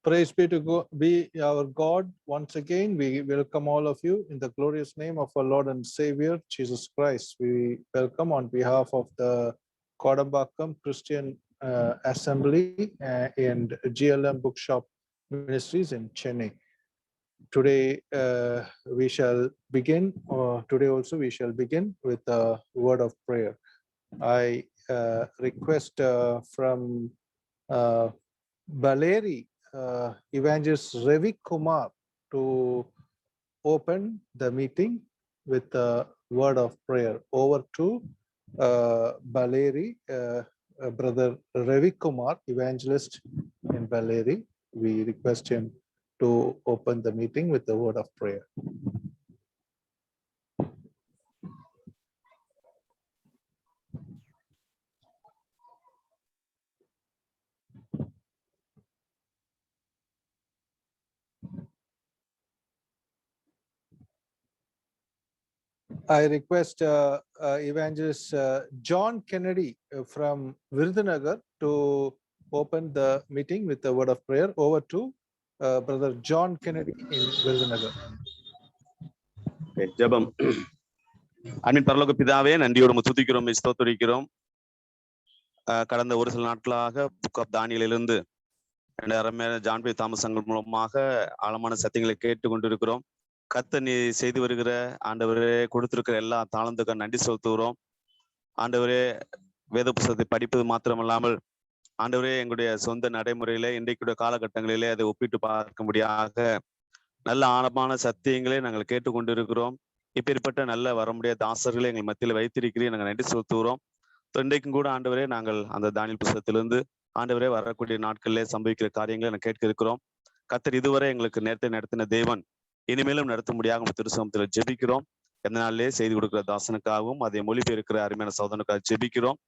Praise be to be our God. Once again, we welcome all of you in the glorious name of our Lord and Savior, Jesus Christ. We welcome on behalf of the Kodambakam Christian Assembly and GLM Bookshop Ministries in Chennai. Today, we shall begin, today also we shall begin with a word of prayer. I request from Baleri, Evangelist Ravi Kumar, to open the meeting with a word of prayer. Over to Baleri, Brother Ravi Kumar, Evangelist in Baleri. We request him to open the meeting with the word of prayer. I request Evangelist John Kennedy from Virudhunagar to open the meeting with the word of prayer. Over to Brother John Kennedy in Virudhunagar. ஜெபம். அன்பின் பரலோக பிதாவே, நன்றியோடு துதிக்கிறோம், ஸ்தோத்திரிக்கிறோம். கடந்த ஒரு சில நாட்களாக புக் ஆஃப் தானியலிலிருந்து ஜான் பி தாமஸ் மூலமாக ஆழமான சத்தியங்களை கேட்டுக்கொண்டிருக்கிறோம். கர்த்தர் நீ செய்து வருகிற ஆண்டவரே, கொடுத்திருக்கிற எல்லா தாளந்துக்கும் நன்றி செலுத்துகிறோம். ஆண்டவரே, வேத புத்தகத்தை படிப்பது மாத்திரமல்லாமல் ஆண்டவரே, எங்களுடைய சொந்த நடைமுறையில இன்றைக்குடைய காலகட்டங்களிலே அதை ஒப்பிட்டு பார்க்கும்படியாக நல்ல ஆழமான சத்தியங்களை நாங்கள் கேட்டுக்கொண்டிருக்கிறோம். இப்பேற்பட்ட நல்ல வர முடியாத தாசர்களை எங்கள் மத்தியில் வைத்திருக்கிறேன், நாங்கள் நன்றி செலுத்துகிறோம். இன்றைக்கும் கூட ஆண்டவரே, நாங்கள் அந்த தானியல் புத்தகத்திலிருந்து ஆண்டவரே வரக்கூடிய நாட்களிலே சம்பவிக்கிற காரியங்களை நாங்கள் கேட்க இருக்கிறோம். கர்த்தர் இதுவரை எங்களுக்கு நேரத்தை நடத்தின தேவன் இனிமேலும் நடத்த முடியாத திருச்சமத்தில் ஜெபிக்கிறோம். எந்த நாளிலே செய்தி கொடுக்கிற தாசனுக்காகவும் அதை மொழிபெயர்க்கிற அருமையான சகோதரனுக்காக ஜெபிக்கிறோம்.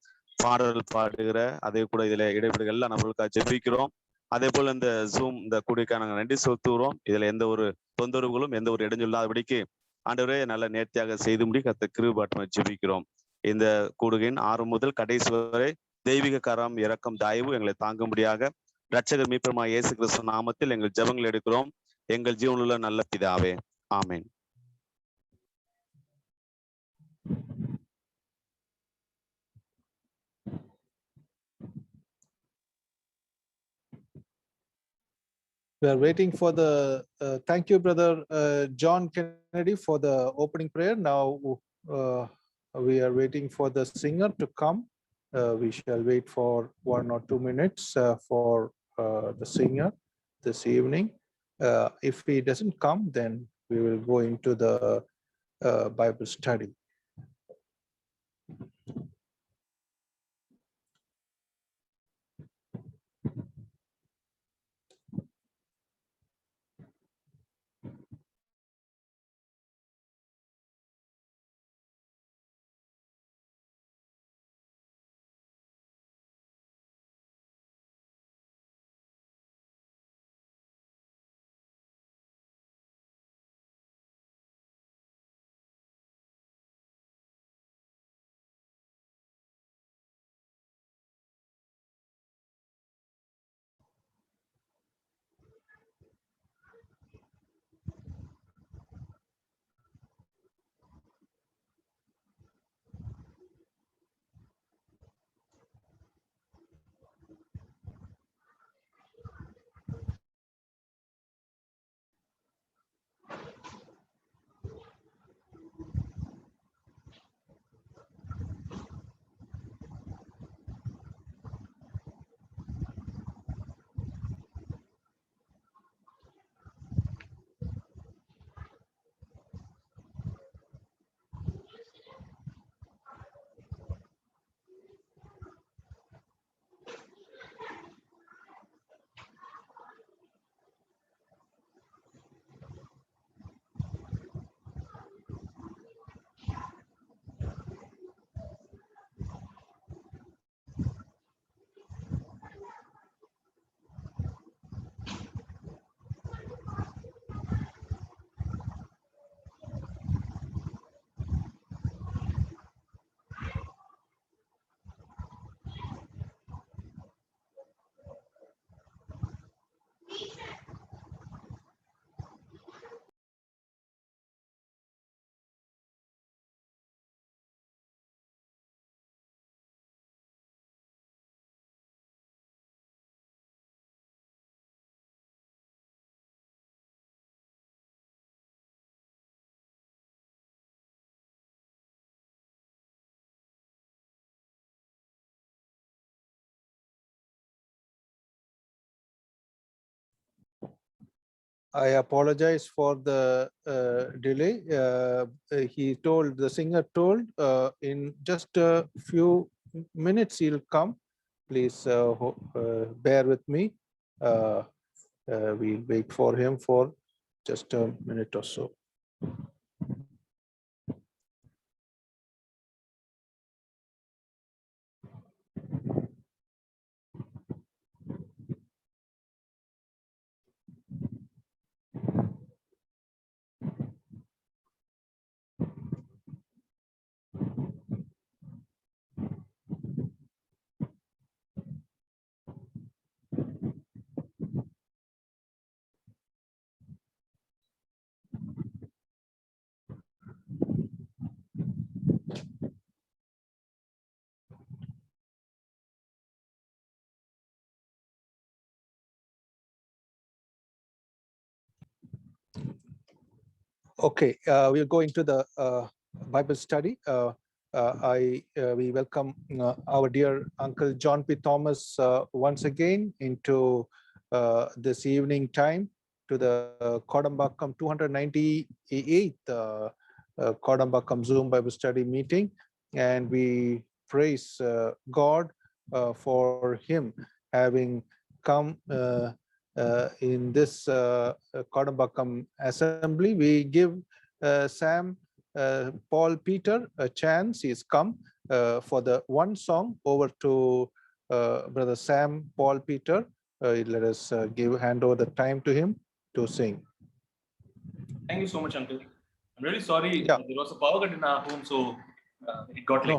பாடல்கள் பாடுகிற அதே கூட இதுல இடைபெறுகிற எல்லா நபர்களுக்காக ஜெபிக்கிறோம். அதே போல இந்த ஜூம் இந்த கூடியக்காக நாங்கள் நன்றி செலுத்துகிறோம். இதுல எந்த ஒரு தொந்தரவுகளும் எந்த ஒரு இடைஞ்சொல்லாதபடிக்கு ஆண்டவரே நல்ல நேர்த்தியாக செய்து முடி கர்த்தர் கிருபை ஜெபிக்கிறோம். இந்த கூடுகையின் 6 முதல் கடைசி வரை தெய்வீக கரம், இரக்கம், தயவு எங்களை தாங்கும்படியாக இரட்சகர் மீட்பருமாகிய இயேசு கிறிஸ்து நாமத்தில் எங்கள் ஜெபங்கள் எடுக்கிறோம். எங்கள் ஜீவனுள்ள நல்ல பிதாவே, ஆமென். We are waiting for the thank you, Brother John Kennedy, for the opening prayer. Now we are waiting for the singer to come. We shall wait for 1 or 2 minutes for the singer this evening. If he doesn't come, then we will go into the Bible study. I apologize for the delay. The singer told in just a few minutes he'll come. Please bear with me. We'll wait for him for just a minute or so. Okay, we'll go into the Bible study. We welcome our dear Uncle John P. Thomas once again into this evening time to the Kodambakkam 298th Kodambakkam Zoom Bible study meeting. And we praise God for him having come in this Kodambakkam assembly. We give Sam Paul Peter a chance. He's come for the one song. Over to Brother Sam Paul Peter. Let us hand over the time to him to sing. Thank you so much, Uncle. I'm really sorry. Yeah. There was a power cut in our home, so it got late.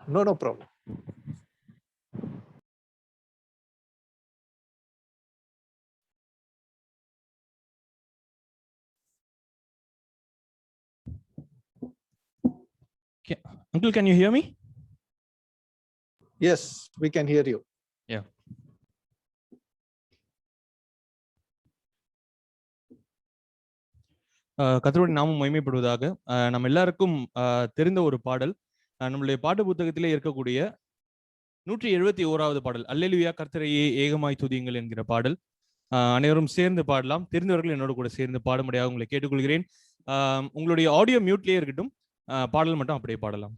No problem. Uncle, can you hear me? Yes, we can hear you. Yeah. கர்த்தருடைய நாமம் மகிமைப்படுவதாக. நம்ம எல்லாருக்கும் தெரிந்த ஒரு பாடல், நம்மளுடைய பாட்டு புத்தகத்திலே இருக்கக்கூடிய 171வது பாடல், அல்லேலூயா கர்த்தரையே ஏகமாய் துதியுங்கள் என்கிற பாடல். அனைவரும் சேர்ந்து பாடலாம். தெரிந்தவர்கள் என்னோட கூட சேர்ந்து பாடும்படியாக உங்களை கேட்டுக்கொள்கிறேன். உங்களுடைய ஆடியோ மியூட்லயே இருக்கட்டும், பாடல் மட்டும் அப்படியே பாடலாம்.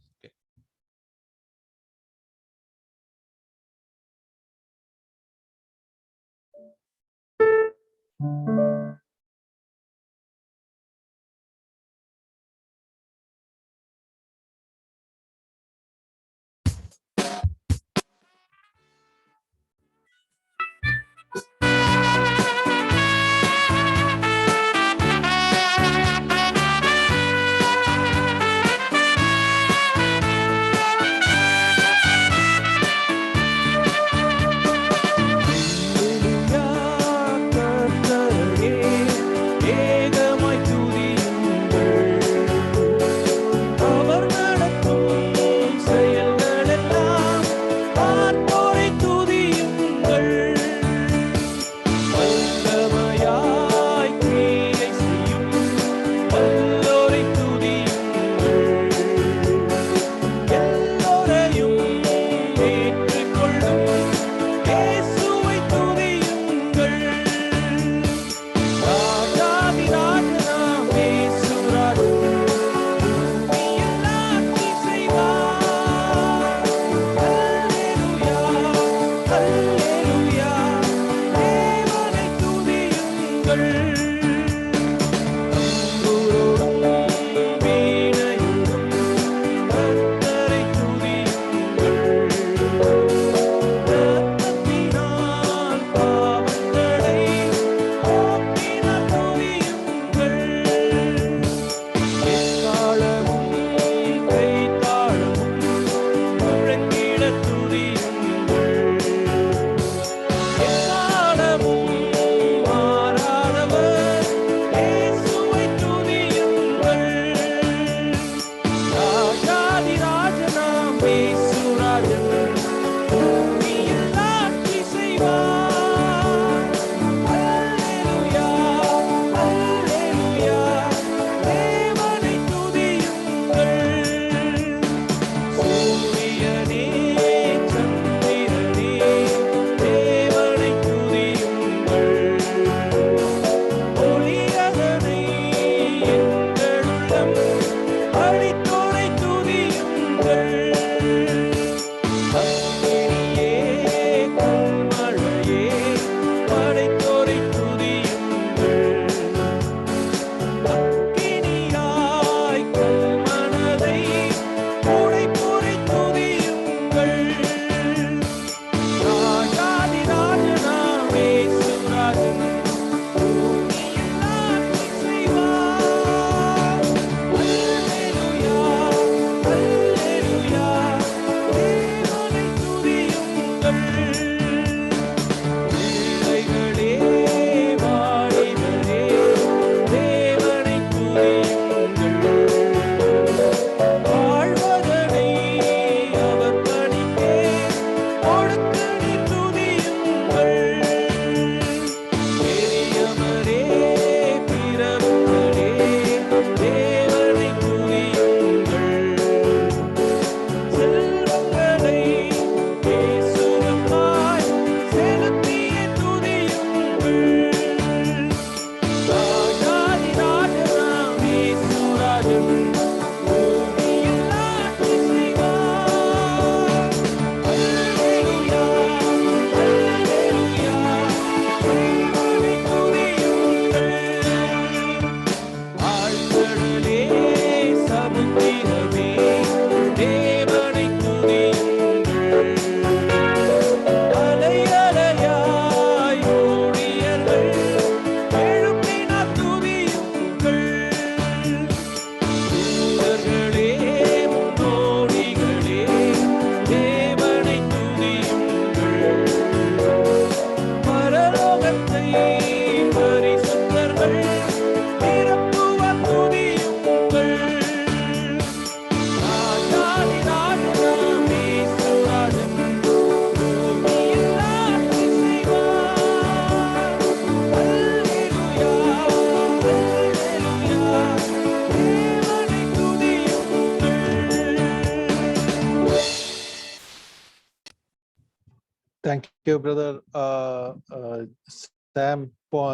Thank you, brother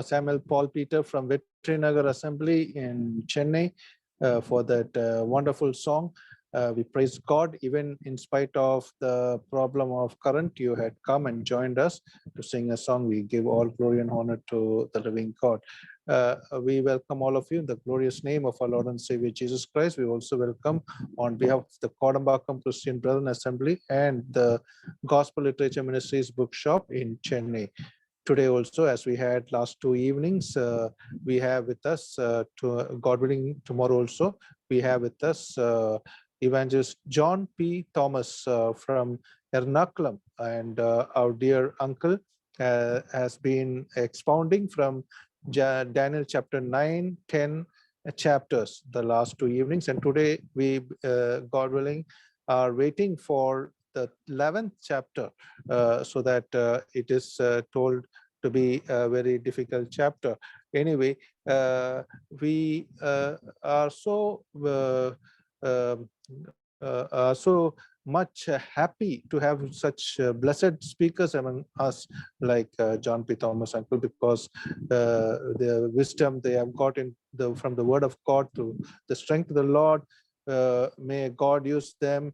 Samuel Paul Peter from Vetrinagar Assembly in Chennai for that wonderful song. We praise God, even in spite of the problem of current, you had come and joined us to sing a song. We give all glory and honor to the living God. We welcome all of you in the glorious name of our Lord and Savior Jesus Christ. We also welcome on behalf of the Kodambakkam Christian Brethren Assembly and the Gospel Literature Ministries Bookshop in Chennai. Today also, as we had last 2 evenings, we have with us, God willing, tomorrow also, we have with us Evangelist John P. Thomas from Ernakulam, and our dear uncle has been expounding from Daniel chapter 9, 10 chapters the last 2 evenings, and today we, God willing, are waiting for the 11th chapter, so that it is told to be a very difficult chapter. Anyway, we are so much happy to have such blessed speakers among us, like John P. Thomas uncle, because the wisdom they have got from the word of God to the strength of the Lord. May God use them,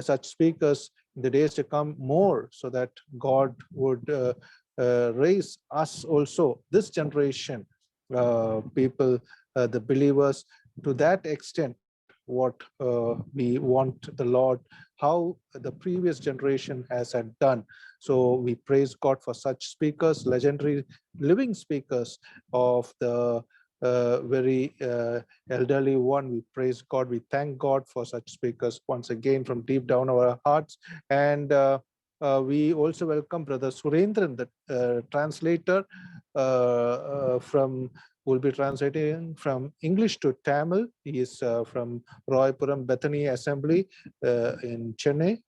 such speakers, in the days to come more, so that God would raise us also, this generation, people, the believers, to that extent what we want the Lord, how the previous generation has had done. So we praise God for such speakers, legendary living speakers of the very elderly one. We praise God. We thank God for such speakers once again from deep down our hearts. And we also welcome Brother Surendran, the translator from will be translating from English to Tamil. He is from Royapuram Bethany Assembly in Chennai.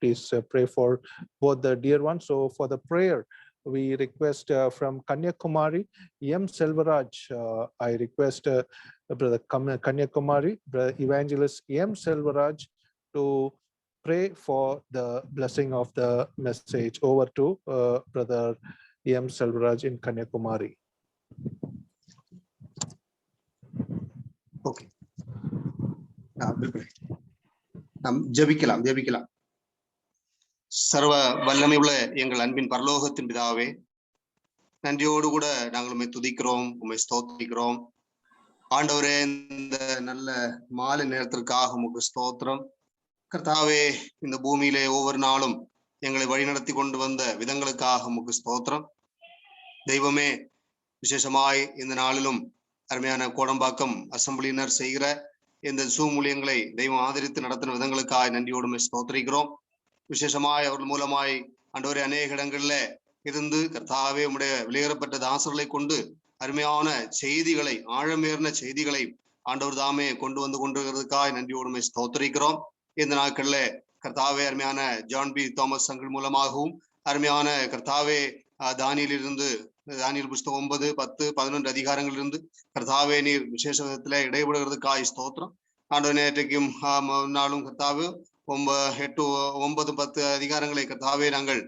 Please pray for both the dear ones. So for the prayer, we request from Kanyakumari, M. Selvaraj. I request Brother Kanyakumari, Brother Evangelist M. Selvaraj, to pray for the blessing of the message. Over to Brother M. Selvaraj in Kanyakumari. Okay, நாம் ஜெபிக்கலாம். சர்வ வல்லமை உள்ள எங்கள் அன்பின் பரலோகத்தின் பிதாவே, நன்றியோடு கூட நாங்கள் உம்மை துதிக்கிறோம், உம்மை ஸ்தோத்திரிக்கிறோம். ஆண்டவரே, இந்த நல்ல மாலை நேரத்திற்காக உமக்கு ஸ்தோத்திரம். கர்த்தாவே, இந்த பூமியிலே ஒவ்வொரு நாளும் எங்களை வழிநடத்தி கொண்டு வந்த விதங்களுக்காக உமக்கு ஸ்தோத்திரம். தெய்வமே, விசேஷமாய் இந்த நாளிலும் அருமையான கோடம்பாக்கம் அசம்பிளியினர் செய்கிற இந்த சூமூலியங்களை தெய்வம் ஆதரித்து நடத்தின விதங்களுக்காக நன்றியோடு ஸ்தோத்திரிக்கிறோம். விசேஷமாய் அவர்கள் மூலமாய் ஆண்டவரே அநேக இடங்கள்ல இருந்து கர்த்தாவே உம்முடைய வெளியேறப்பட்ட தாசர்களை கொண்டு அருமையான செய்திகளை, ஆழமேறின செய்திகளை ஆண்டவர் தாமே கொண்டு வந்து கொண்டிருக்கிறதுக்காக நன்றியோடு ஸ்தோத்திரிக்கிறோம். இந்த நாட்கள்ல கர்த்தாவே அருமையான ஜான் பி தாமஸ் சங்கிள் மூலமாகவும் அருமையான கர்த்தாவே தானியேல் புஸ்தகம் 9, 10, 11 அதிகாரங்களிலிருந்து கர்த்தாவே நீர் விசேஷ விதத்துல இடைபடுகிறதுக்காய் ஸ்தோத்திரம். ஆண்டவர் நேற்றைக்கும் நாளும் கர்த்தாவே 8, 9, 10 அதிகாரங்களை கர்த்தாவே நாங்கள்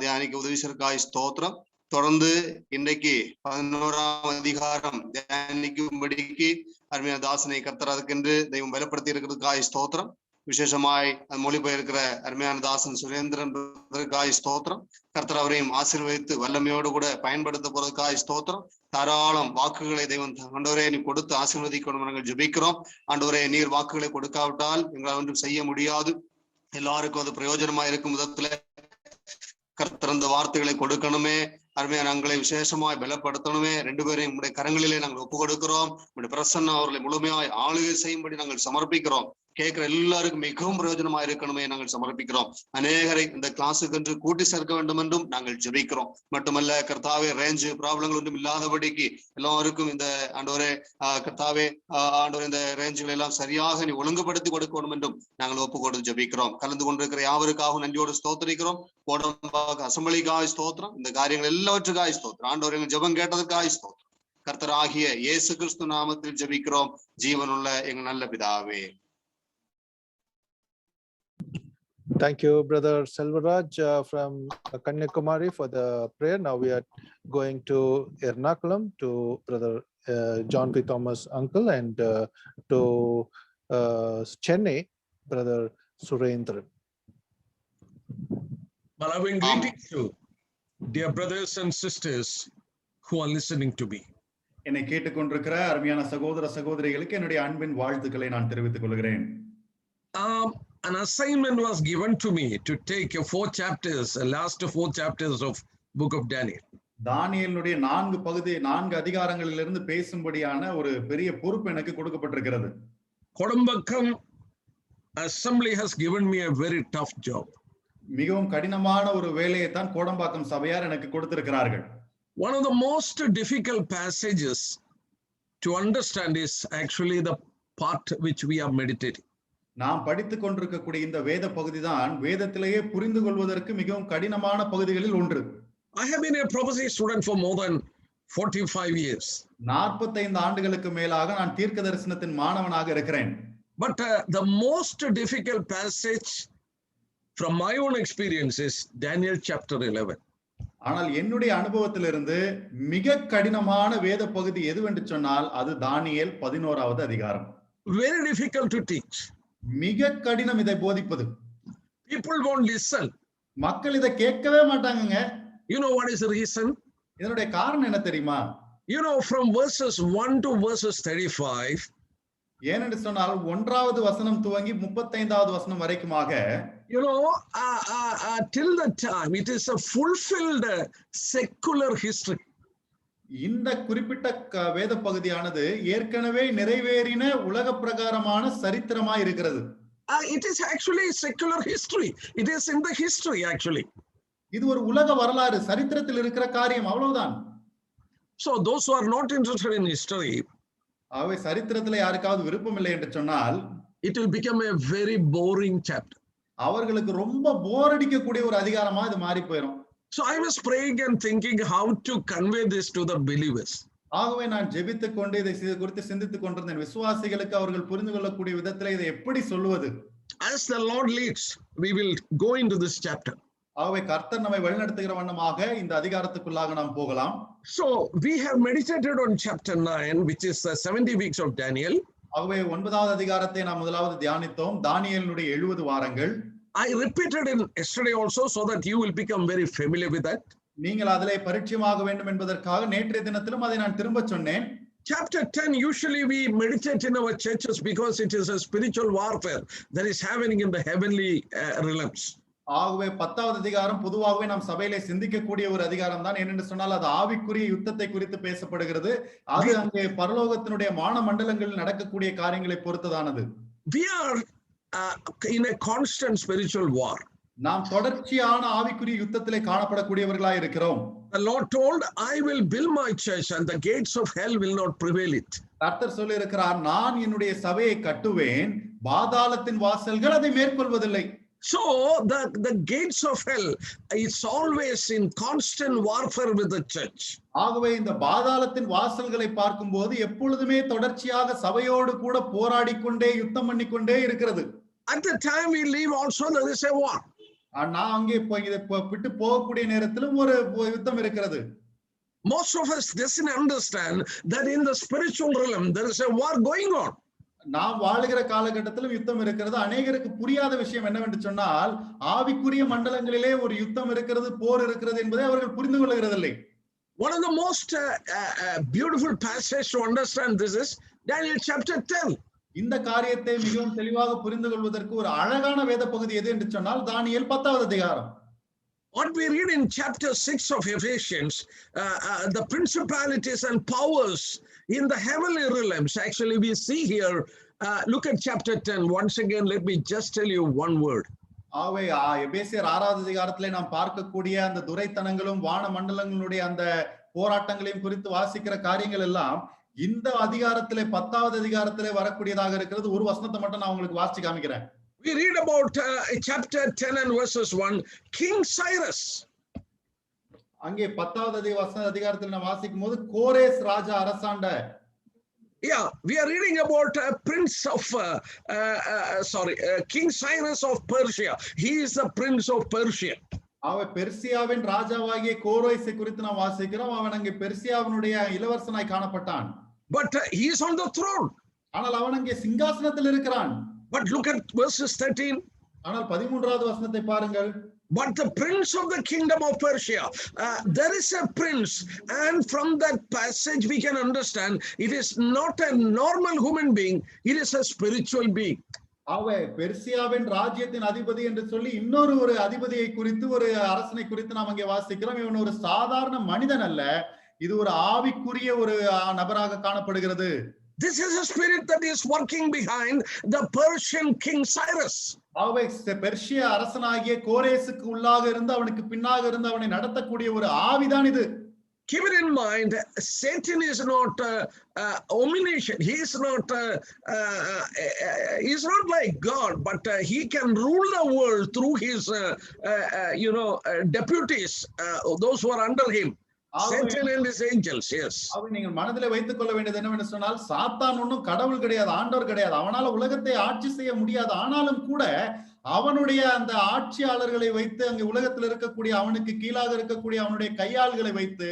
தியானிக்க உதவிசற்காய் ஸ்தோத்திரம். தொடர்ந்து இன்றைக்கு 11ஆம் அதிகாரம் தியானிக்கும்படிக்கு அருமையான தாசனை கர்த்தர் அதுக்கென்று தெய்வம் பலப்படுத்தி இருக்கிறதுக்காய் ஸ்தோத்திரம். விசேஷமாய் மொழிபெயர்க்கிற அருமையான தாசன் சுரேந்திரன் ஸ்தோத்திரம். கர்த்தர் அவரையும் ஆசீர்வதித்து வல்லமையோடு கூட பயன்படுத்த போறதுக்காய் ஸ்தோத்திரம். தாராளம் வாக்குகளை தெய்வம் ஆண்டவரே நீ கொடுத்து ஆசீர்வதிக்கணும் நாங்கள் ஜெபிக்கிறோம். ஆண்டவரே, நீர் வாக்குகளை கொடுக்காவிட்டால் எங்களால் ஒன்றும் செய்ய முடியாது. எல்லாருக்கும் அது பிரயோஜனமா இருக்கும் விதத்துல கர்த்தர் அந்த வார்த்தைகளை கொடுக்கணுமே. அருமையா நாங்களை விசேஷமாய் பலப்படுத்தணுமே. 2 பேரையும் உங்களுடைய கரங்களிலே நாங்கள் ஒப்பு கொடுக்கிறோம். உங்களுடைய பிரசன்னம் அவர்களை முழுமையாய் ஆளுகை செய்யும்படி நாங்கள் சமர்ப்பிக்கிறோம். கேட்கிற எல்லாருக்கும் மிகவும் பிரயோஜனமா இருக்கணுமே நாங்கள் சமர்ப்பிக்கிறோம். அநேகரை இந்த கிளாஸுக்கு என்று கூட்டி சேர்க்க வேண்டும் என்றும் நாங்கள் ஜெபிக்கிறோம். மட்டுமல்ல கர்த்தாவே, ரேஞ்சு ப்ராப்ளங்கள் ஒன்றும் இல்லாதபடிக்கு எல்லாருக்கும் இந்த ஆண்டவரே கர்த்தாவே ஆண்டவரே இந்த ரேஞ்சுகளை எல்லாம் சரியாக நீ ஒழுங்குபடுத்தி கொடுக்கணும் என்றும் நாங்கள் ஒப்பு கொடுத்து ஜெபிக்கிறோம். கலந்து கொண்டிருக்கிற யாவருக்காகவும் நன்றியோடு ஸ்தோத்திரிக்கிறோம். கோடம்பாக்கம் அசம்பிளிக்காய் ஸ்தோத்திரம். இந்த காரியங்கள் எல்லாவற்றுக்காய் ஸ்தோத்திரம். ஆண்டவரே, எங்கள் ஜெபம் கேட்டதுக்காய் ஸ்தோத்திரம். கர்த்தராகிய இயேசு கிறிஸ்து நாமத்தில் ஜெபிக்கிறோம், ஜீவனுள்ள எங்கள் நல்ல பிதாவே. Thank you, Brother Selvaraj from Kanyakumari for the prayer. Now we are going to Ernakulam to Brother John P. Thomas uncle and to Chennai, Brother Surendran. My loving greetings to dear brothers and sisters who are listening to me. என்னை கேட்டுக்கொண்டிருக்கிற அருமையான சகோதர சகோதரிகளுக்கு என்னுடைய அன்பின் வாழ்த்துக்களை நான் தெரிவித்துக் கொள்கிறேன். An assignment was given to me to take 4 chapters, last 4 chapters of book of Daniel. தானியேலுடைய 4 அதிகாரங்களிலிருந்து பேசும்படியான ஒரு பெரிய பொறுப்பு எனக்கு கொடுக்கப்பட்டிருக்கிறது. Kodambakkam assembly has given me a very tough job. மிகவும் கடினமான ஒரு வேலையை தான் கோடம்பாக்கம் சபையார் எனக்கு கொடுத்திருக்கிறார்கள். One of the most difficult passages to understand is actually the part which we are meditating. நாம் படித்துக் கொண்டிருக்கக்கூடிய இந்த வேத பகுதி தான் வேதத்திலேயே புரிந்து கொள்வதற்கு மிகவும் கடினமான பகுதிகளில் ஒன்று. I have been a prophecy student for more than 45 years. 45 ஆண்டுகளுக்கு மேலாக நான் தீர்க்க தரிசனத்தின் மாணவனாக இருக்கிறேன். But the most difficult passage from my own experience is Daniel chapter 11. ஆனால் என்னுடைய அனுபவத்திலிருந்து மிக கடினமான வேத பகுதி எதுவென்று சொன்னால் அது தானியேல் 11வது அதிகாரம். Very difficult to teach. மிக கடினம் இதை போதிப்பது. People won't listen. மக்கள் இதை கேட்கவே மாட்டாங்கங்க. You know what is the reason? இதனுடைய காரணம் என்ன தெரியுமா? You know, from verses 1 to verses 35, ஏனென்று சொன்னால் 1வது வசனம் துவங்கி 35வது வசனம் வரைக்குமாக you know, till the time it is a fulfilled secular history. இந்த குறிப்பிட்ட வேத பகுதியானது ஏற்கனவே நிறைவேறின உலக பிரகாரமான சரித்திரமாய் இருக்கிறது. It is actually secular history. It is in the history actually. இது ஒரு உலக வரலாறு, சரித்திரத்தில் இருக்கிற காரியம், அவ்வளவுதான். So those who are not interested in history, ஆகவே சரித்திரத்துல யாருக்காவது விருப்பம் இல்லை என்று சொன்னால் it will become a very boring chapter. அவர்களுக்கு ரொம்ப போர் அடிக்கக்கூடிய ஒரு அதிகாரமா இது மாறி போயிடும். So I was praying and thinking how to convey this to the believers. ஆகவே நான் ஜெபித்துக் கொண்டு இதை குறித்து சிந்தித்துக் கொண்டிருந்தேன். விசுவாசிகளுக்கு அவர்கள் புரிந்து கொள்ளக்கூடிய விதத்துல இதை எப்படி சொல்லுவது? As the Lord leads, we will go into this chapter. ஆகவே கர்த்தர் நம்மை வழிநடத்துகிற வண்ணமாக இந்த அதிகாரத்துக்குள்ளாக நாம் போகலாம். So we have meditated on chapter 9, which is the 70 weeks of Daniel. ஆகவே 9வது அதிகாரத்தை நாம் முதலாவது தியானித்தோம். தானியேலுடைய 70 வாரங்கள். I repeated it yesterday also so that you will become very familiar with that. நீங்கள் அதிலே பரிச்சயமாக வேண்டும் என்பதற்காக நேற்றைய தினத்திலும் அதை நான் திரும்ப சொன்னேன். Chapter 10, usually we meditate in our churches because it is a spiritual warfare that is happening in the heavenly realms. ஆகவே 10வது அதிகாரம் பொதுவாகவே நாம் சபையிலே சிந்திக்கக்கூடிய ஒரு அதிகாரம் தான். என்னென்று சொன்னால் அது ஆவிக்குரிய யுத்தத்தை குறித்து பேசப்படுகிறது. அது அங்கே பரலோகத்தினுடைய வான மண்டலங்களில் நடக்கக்கூடிய காரியங்களை பொறுத்ததானது. We are in a constant spiritual war. நாம் தொடர்ச்சியான ஆவிக்குரிய யுத்தத்திலே காணப்படக்கூடியவர்களாய் இருக்கிறோம். The Lord told, I will build my church and the gates of hell will not prevail it. கர்த்தர் சொல்லி இருக்கிறார், நான் என்னுடைய சபையை கட்டுவேன், பாதாளத்தின் வாசல்கள் அதை மேற்கொள்வதில்லை. So the gates of hell is always in constant warfare with the church. ஆகவே இந்த பாதாளத்தின் வாசல்களை பார்க்கும்போது எப்பொழுதுமே தொடர்ச்சியாக சபையோடு கூட போராடிக்கொண்டே யுத்தம் பண்ணிக்கொண்டே இருக்கிறது. At the time we leave also there is a war. நான் அங்கே விட்டு போகக்கூடிய நேரத்திலும் ஒரு யுத்தம் இருக்கிறது. Most of us doesn't understand that in the spiritual realm there is a war going on. நாம் வாழுகிற காலகட்டத்திலும் யுத்தம் இருக்கிறது. அநேகருக்கு புரியாத விஷயம் என்னவென்று சொன்னால் ஆவிக்குரிய மண்டலங்களிலே ஒரு யுத்தம் இருக்கிறது, போர் இருக்கிறது என்பதை அவர்கள் புரிந்து கொள்கிறதில்லை. One of the most beautiful passages to understand this is Daniel chapter 10. இந்த காரியத்தை மிகவும் தெளிவாக புரிந்து கொள்வதற்கு ஒரு அழகான வேத பகுதி எது என்று சொன்னால் தானியேல் 10வது அதிகாரம். What we read in chapter 6 of Ephesians, the principalities and powers in the heavenly realms, actually we see here, look at chapter 10. Once again, let me just tell you one word. ஆகவே எபேசியர் 6வது அதிகாரத்திலே நாம் பார்க்கக்கூடிய அந்த துரைத்தனங்களும் வான மண்டலங்களுடைய அந்த போராட்டங்களையும் குறித்து வாசிக்கிற காரியங்கள் எல்லாம் இந்த அதிகாரத்திலே 10வது அதிகாரத்திலே வரக்கூடியதாக இருக்கிறது. ஒரு வசனத்தை மட்டும் நான் உங்களுக்கு வாசிச்சு காமிக்கிறேன். We read about chapter 10 and verses 1, King Cyrus. அங்கே 10வது அதிகாரத்தில் நாம் வாசிக்கும் போது கோரேஸ் ராஜா அரசாண்ட Yeah, we are reading about Prince of, King Cyrus of Persia. He is the Prince of Persia. அவன் பெர்சியாவின் ராஜாவாகிய கோரேசை குறித்து நாம் வாசிக்கிறோம். அவன் அங்கே பெர்சியாவினுடைய இளவரசனாய் காணப்பட்டான். But he is on the throne. ஆனால் அவன் அங்கே சிங்காசனத்தில் இருக்கிறான். But look at verses 13. ஆனால் 13வது வசனத்தை பாருங்கள். But the prince of the kingdom of Persia, there is a prince, and from that passage we can understand it is not a normal human being, it is a spiritual being. அவன் பெர்சியாவின் ராஜ்யத்தின் அதிபதி என்று சொல்லி இன்னொரு ஒரு அதிபதியை குறித்து, ஒரு அரசனை குறித்து நாம் அங்கே வாசிக்கிறோம். இவன் ஒரு சாதாரண மனிதன் அல்ல, இது ஒரு ஆவிக்குரிய ஒரு நபராக காணப்படுகிறது. This is a spirit that is working behind the Persian King Cyrus. அவன் பெர்சிய அரசனாகிய கோரேசுக்கு உள்ளாக இருந்து அவனுக்கு பின்னாக இருந்து அவனை நடத்தக்கூடிய ஒரு ஆவிதான் இது. Keep it in mind, Satan is not omniscient. He is not like God, but he can rule the world through his deputies, those who are under him. Satan and his angels, yes. அவன் நீங்கள் மனதிலே வைத்துக் கொள்ள வேண்டியது என்னவென்று சொன்னால், சாத்தான் ஒன்றும் கடவுள் கிடையாது, ஆண்டவர் கிடையாது. அவனால உலகத்தை ஆட்சி செய்ய முடியாது. ஆனாலும் கூட அவனுடைய அந்த ஆட்சியாளர்களை வைத்து, அங்கே உலகத்தில் இருக்கக்கூடிய அவனுக்கு கீழாக இருக்கக்கூடிய அவனுடைய கையாள்களை வைத்து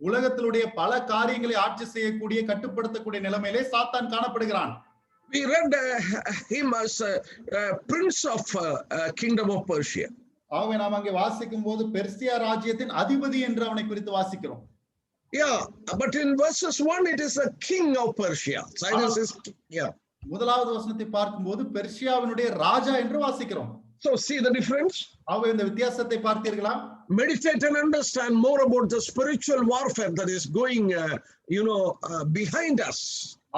உலகத்தினுடைய பல காரியங்களை ஆட்சி செய்யக்கூடிய, கட்டுப்படுத்தக்கூடிய நிலைமையிலே சாத்தான் காணப்படுகிறான். We read him as Prince of Kingdom of Persia. ஆகவே நாம் அங்கே வாசிக்கும் போது பெர்சியா ராஜ்யத்தின் அதிபதி என்று அவனை குறித்து வாசிக்கிறோம். Yeah, but in verses 1 it is the king of Persia. Cyrus is, yeah. முதலாவது வசனத்தை பார்க்கும்போது பெர்சியாவினுடைய ராஜா என்று வாசிக்கிறோம். So see the difference? ஆகவே இந்த வித்தியாசத்தை பார்த்தீர்களா? Meditate and understand more about the spiritual warfare that is going behind us.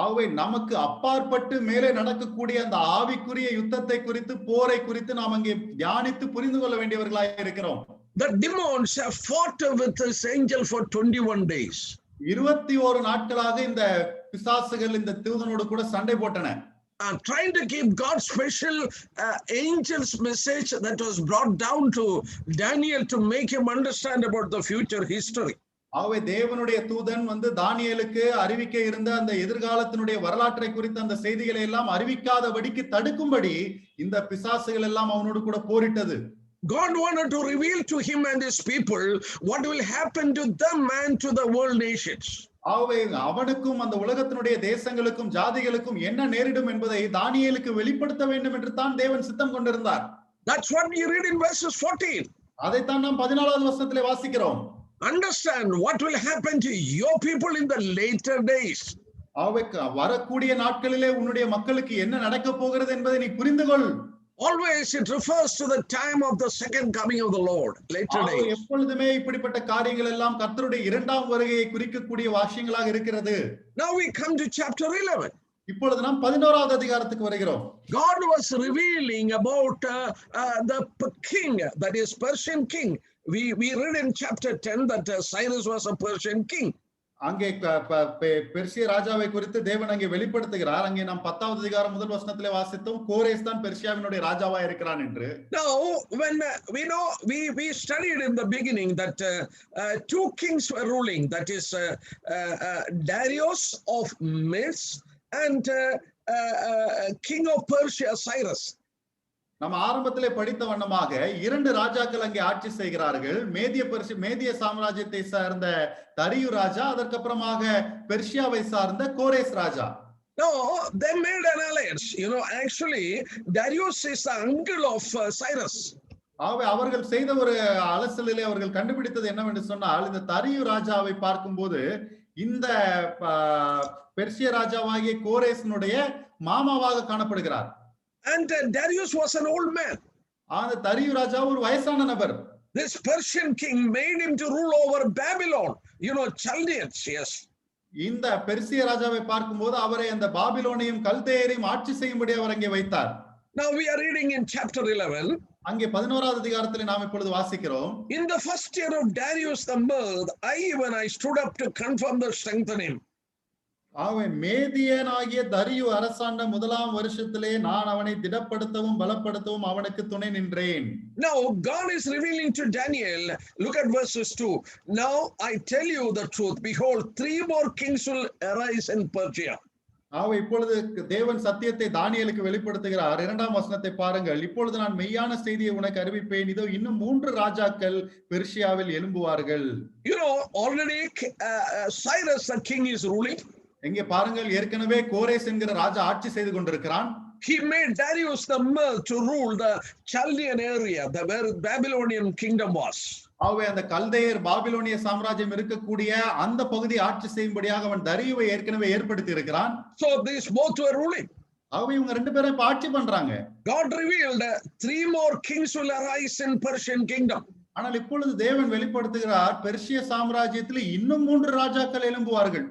ஆகவே நமக்கு அப்பாற்பட்டு மேலே நடக்கக்கூடிய அந்த ஆவிக்குரிய யுத்தத்தை குறித்து, போரை குறித்து நாம் அங்கே தியானித்து புரிந்து கொள்ள வேண்டியவர்களாய் இருக்கிறோம். The demons have fought with this angel for 21 days. 21 நாட்களாக இந்த பிசாசுகள் இந்த தூதனோடு கூட சண்டை போட்டன. Trying to keep God's special angel's message that was brought down to Daniel to make him understand about the future history. ஆகவே தேவனுடைய தூதன் வந்து தானியேலுக்கு அறிவிக்க இருந்த அந்த எதிர்காலத்தினுடைய வரலாற்றை குறித்த அந்த செய்திகளை எல்லாம் அறிவிக்காதபடிக்கு தடுக்கும்படி இந்த பிசாசுகள் எல்லாம் அவனோடு கூட போரிட்டது. God wanted to reveal to him and his people what will happen to them and to the world nations. ஆகவே அவனுக்கும் அந்த உலகத்தினுடைய தேசங்களுக்கும் ஜாதிகளுக்கும் என்ன நேரிடும் என்பதை தானியேலுக்கு வெளிப்படுத்த வேண்டும் என்று தான் தேவன் சித்தம் கொண்டிருந்தார். That's what we read in verses 14. அதைத்தான் நாம் 14வது வசனத்திலே வாசிக்கிறோம். Understand what will happen to your people in the later days. ஆகவே வரக்கூடிய நாட்களிலே உன்னுடைய மக்களுக்கு என்ன நடக்க போகிறது என்பதை நீ புரிந்து கொள். Always it refers to the time of the second coming of the Lord, later days. எப்பொழுதுமே இப்படிப்பட்ட காரியங்கள் எல்லாம் கர்த்தருடைய இரண்டாம் வருகையை குறிக்கக்கூடிய வாக்கியங்களாக இருக்கிறது. Now we come to chapter 11. இப்பொழுது நாம் 11வது அதிகாரத்துக்கு வருகிறோம். God was revealing about the king, that is Persian king. We read in chapter 10 that Cyrus was a Persian king. அங்கே பெர்சிய ராஜாவை குறித்து தேவன் அங்கே வெளிப்படுத்துகிறார். அங்கே நாம் 10வது அதிகாரம் முதல் வசனத்திலே வாசித்தோம், கோரேஸ் தான் பெர்சியாவினுடைய ராஜாவா இருக்கிறான் என்று. Now when we studied in the beginning that two kings were ruling, that is Darius of Medes and king of Persia Cyrus. நம்ம ஆரம்பத்திலே படித்த வண்ணமாக இரண்டு ராஜாக்கள் அங்கே ஆட்சி செய்கிறார்கள். மேதிய சாம்ராஜ்யத்தை சார்ந்த தரியு ராஜா, அதற்கப்புறமாக பெர்சியாவை சார்ந்த கோரேஸ் ராஜா. No, they made an alliance. Actually Darius is the uncle of Cyrus. ஆகவே அவர்கள் செய்த ஒரு அலசலிலே அவர்கள் கண்டுபிடித்தது என்னவென்று சொன்னால், இந்த தரியு ராஜாவை பார்க்கும்போது இந்த பெர்சிய ராஜாவாகிய கோரேசனுடைய மாமாவாக காணப்படுகிறார். And Darius was an old man. அந்த தரியு ராஜா ஒரு வயசான நபர். This Persian king made him to rule over Babylon, Chaldeans, yes. இந்த பெர்சிய ராஜாவை பார்க்கும்போது அவரை அந்த பாபிலோனையும் கல்தேயரையும் ஆட்சி செய்யும்படி அவர் அங்கே வைத்தார். Now we are reading in chapter 11. அங்கே 11வது அதிகாரத்தில் நாம் இப்பொழுது வாசிக்கிறோம். In the first year of Darius the Mede, when I stood up to confirm the strength in him. ஆகவே மேதியனாகிய தரியு அரசாண்ட முதலாம் வருஷத்திலே நான் அவனை திடப்படுத்தவும் பலப்படுத்தவும் அவனுக்கு துணை நின்றேன். Now God is revealing to Daniel, look at verses 2. Now I tell you the truth, behold, 3 more kings will arise in Persia. ஆகவே இப்பொழுது தேவன் சத்தியத்தை தானியேலுக்கு வெளிப்படுத்துகிறார். 2ஆம் வசனத்தை பாருங்கள். இப்பொழுது நான் மெய்யான செய்தியை உனக்கு அறிவிப்பேன். இதோ இன்னும் 3 ராஜாக்கள் பெர்சியாவில் எழும்புவார்கள். You know, already Cyrus the king is ruling. எங்கே பாருங்கள், ஏற்கனவே கோரேஸ் என்கிற ராஜா ஆட்சி செய்து கொண்டிருக்கிறான். He made Darius the Mede to rule the Chaldean area, where Babylonian kingdom was. ஆகவே அந்த கல்தேயர் பாபிலோனிய சாம்ராஜ்யம் இருக்கக்கூடிய அந்த பகுதி ஆட்சி செய்யும்படியாக அவன் தரியுவை ஏற்கனவே ஏற்படுத்தி இருக்கிறான். So these both were ruling. ஆகவே இவங்க 2 பேரும் இப்ப ஆட்சி பண்றாங்க. God revealed 3 more kings will arise in Persian kingdom. ஆனால் இப்பொழுது தேவன் வெளிப்படுத்துகிறார், பெர்சிய சாம்ராஜ்யத்தில் இன்னும் 3 ராஜாக்கள் எழும்புவார்கள்.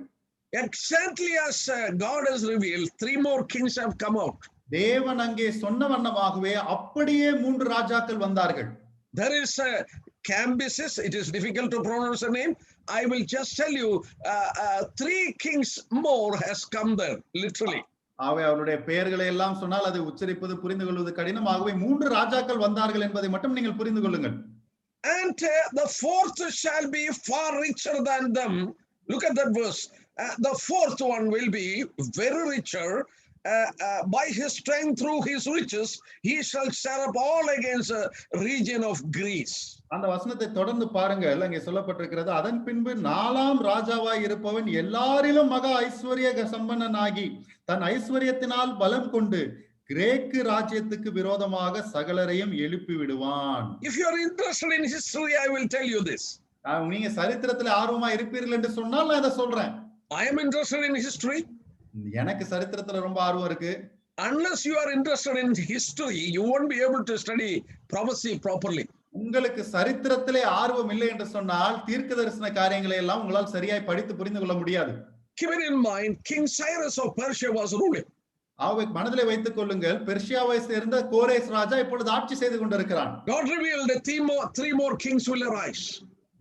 Exactly as God has revealed, 3 more kings have come out. தேவன் அங்கே சொன்ன வண்ணமாகவே அப்படியே 3 ராஜாக்கள் வந்தார்கள். There is Cambyses. It is difficult to pronounce the name. I will just tell you, 3 kings more has come there, literally. ஆகவே அவருடைய பெயர்களை எல்லாம் சொன்னால் அதை உச்சரிப்பது புரிந்து கொள்வது கடினம். ஆகவே 3 ராஜாக்கள் வந்தார்கள் என்பதை மட்டும் நீங்கள் புரிந்து கொள்ளுங்கள். And the 4th shall be far richer than them. Look at that verse. The 4th one will be very richer. By his strength through his riches, he shall stir up all against the region of Greece. அந்த வசனத்தை தொடர்ந்து பாருங்கள். அங்கே சொல்லப்பட்டிருக்கிறது, அதன் பின்பு 4ஆம் ராஜாவாய் இருப்பவன் எல்லாரிலும் மகா ஐஸ்வர்ய சம்பன்னனாகி தன் ஐஸ்வர்யத்தினால் பலம் கொண்டு கிரேக்கு ராஜ்யத்துக்கு விரோதமாக சகலரையும் எழுப்பி விடுவான். If you are interested in history, I will tell you this. நீங்க சரித்திரத்துல ஆர்வமா இருப்பீர்கள் என்று சொன்னால் நான் இதை சொல்றேன். I am interested in history. எனக்கு சரித்திரத்துல ரொம்ப ஆர்வம் இருக்கு. Unless you are interested in history, you won't be able to study prophecy properly. உங்களுக்கு சரித்திரத்திலே ஆர்வம் இல்லை என்று சொன்னால் தீர்க்க தரிசன காரியங்களை எல்லாம் உங்களால் சரியாய் படித்து புரிந்து கொள்ள முடியாது. Keep it in mind, King Cyrus of Persia was ruling. ஆகவே மனதிலே வைத்துக் கொள்ளுங்கள், பெர்சியாவை சேர்ந்த கோரேஸ் ராஜா இப்பொழுது ஆட்சி செய்து கொண்டிருக்கிறான். God revealed that 3 more kings will arise.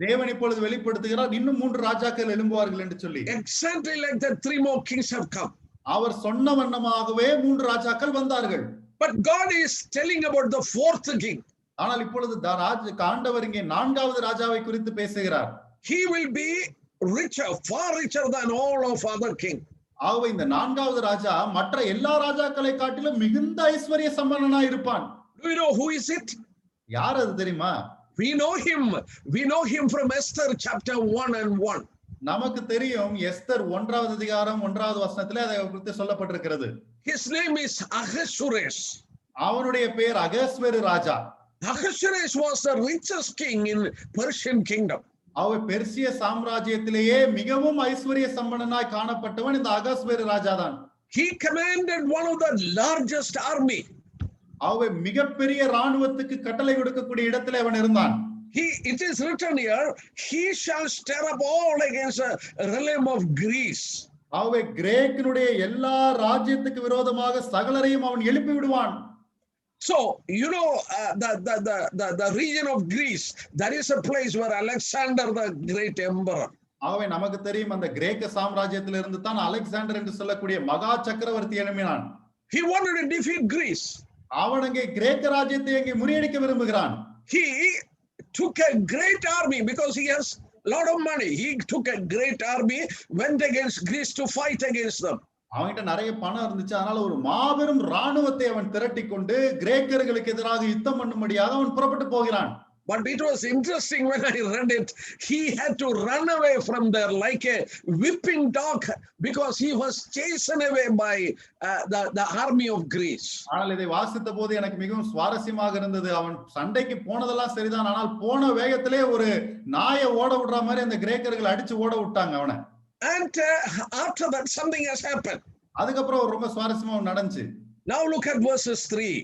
தேவன் இப்பொழுது வெளிப்படுத்துகிறார், இன்னும் 3 ராஜாக்கள் எழும்புவார்கள் என்று சொல்லி. Exactly like that, 3 more kings have come. அவர் சொன்ன வண்ணமாகவே 3 ராஜாக்கள் வந்தார்கள். But God is telling about the 4th king. ஆனால் இப்பொழுது ஆண்டவர் இங்கே 4வது ராஜாவை குறித்து பேசுகிறார். He will be richer, far richer than all of other king. ஆகவே இந்த 4வது ராஜா மற்ற எல்லா ராஜாக்களை காட்டிலும் மிகுந்த ஐஸ்வர்ய சம்பன்னனாய் இருப்பான். Do you know who is it? யார் அது தெரியுமா? We know him from Esther chapter 1 and 1. நமக்கு தெரியும், எஸ்தர் 1வது அதிகாரம் 1வது வசனத்திலே அதை குறித்து சொல்லப்பட்டிருக்கிறது. His name is Ahasuerus. அவனுடைய பெயர் அகஸ்வேரு ராஜா. Ahasuerus was the richest king in Persian kingdom. அவர் பெர்சிய சாம்ராஜ்யத்திலேயே மிகவும் ஐஸ்வர்ய சம்பன்னனாய் காணப்பட்டவன் இந்த அகஸ்வேரு ராஜா தான். He commanded one of the largest army. அவர் மிகப்பெரிய ராணுவத்துக்கு கட்டளை கொடுக்கக்கூடிய இடத்திலே அவன் இருந்தான். It is written here, he shall stir up all against the realm of Greece. அவர் கிரேக்கினுடைய எல்லா ராஜ்யத்துக்கு விரோதமாக சகலரையும் அவன் எழுப்பி விடுவான். So, you know, the region of Greece, that is a place where Alexander the great emperor. ஆகவே நமக்கு தெரியும், அந்த கிரேக்க சாம்ராஜ்யத்திலிருந்து தான் அலெக்சாண்டர் என்று சொல்லக்கூடிய மகா சக்கரவர்த்தி எழுப்பினான். He wanted to defeat Greece. அவன் அங்கே கிரேக்க ராஜ்யத்தை அங்கே முறியடிக்க விரும்புகிறான். He took a great army because he has a lot of money. He took a great army, went against Greece to fight against them. அவன்கிட்ட நிறைய பணம் இருந்துச்சு, அதனால ஒரு மாபெரும் ராணுவத்தை அவன் திரட்டி கொண்டு கிரேக்கர்களுக்கு எதிராக யுத்தம் பண்ணும்படியாக அவன் புறப்பட்டு போகிறான். But it was interesting when I read it, he had to run away from there like a whipping dog because he was chased away by the army of Greece. ஆனால் இதை வாசித்த போது எனக்கு மிகவும் சுவாரஸ்யமாக இருந்தது. அவன் சண்டைக்கு போனதெல்லாம் சரிதான், ஆனால் போன வேகத்திலே ஒரு நாயை ஓட விடுற மாதிரி அந்த கிரேக்கர்கள் அடிச்சு ஓட விட்டாங்க அவனை. And after that something has happened. அதுக்கப்புறம் ரொம்ப சுவாரஸ்யமா நடந்துச்சு. Now look at verses 3.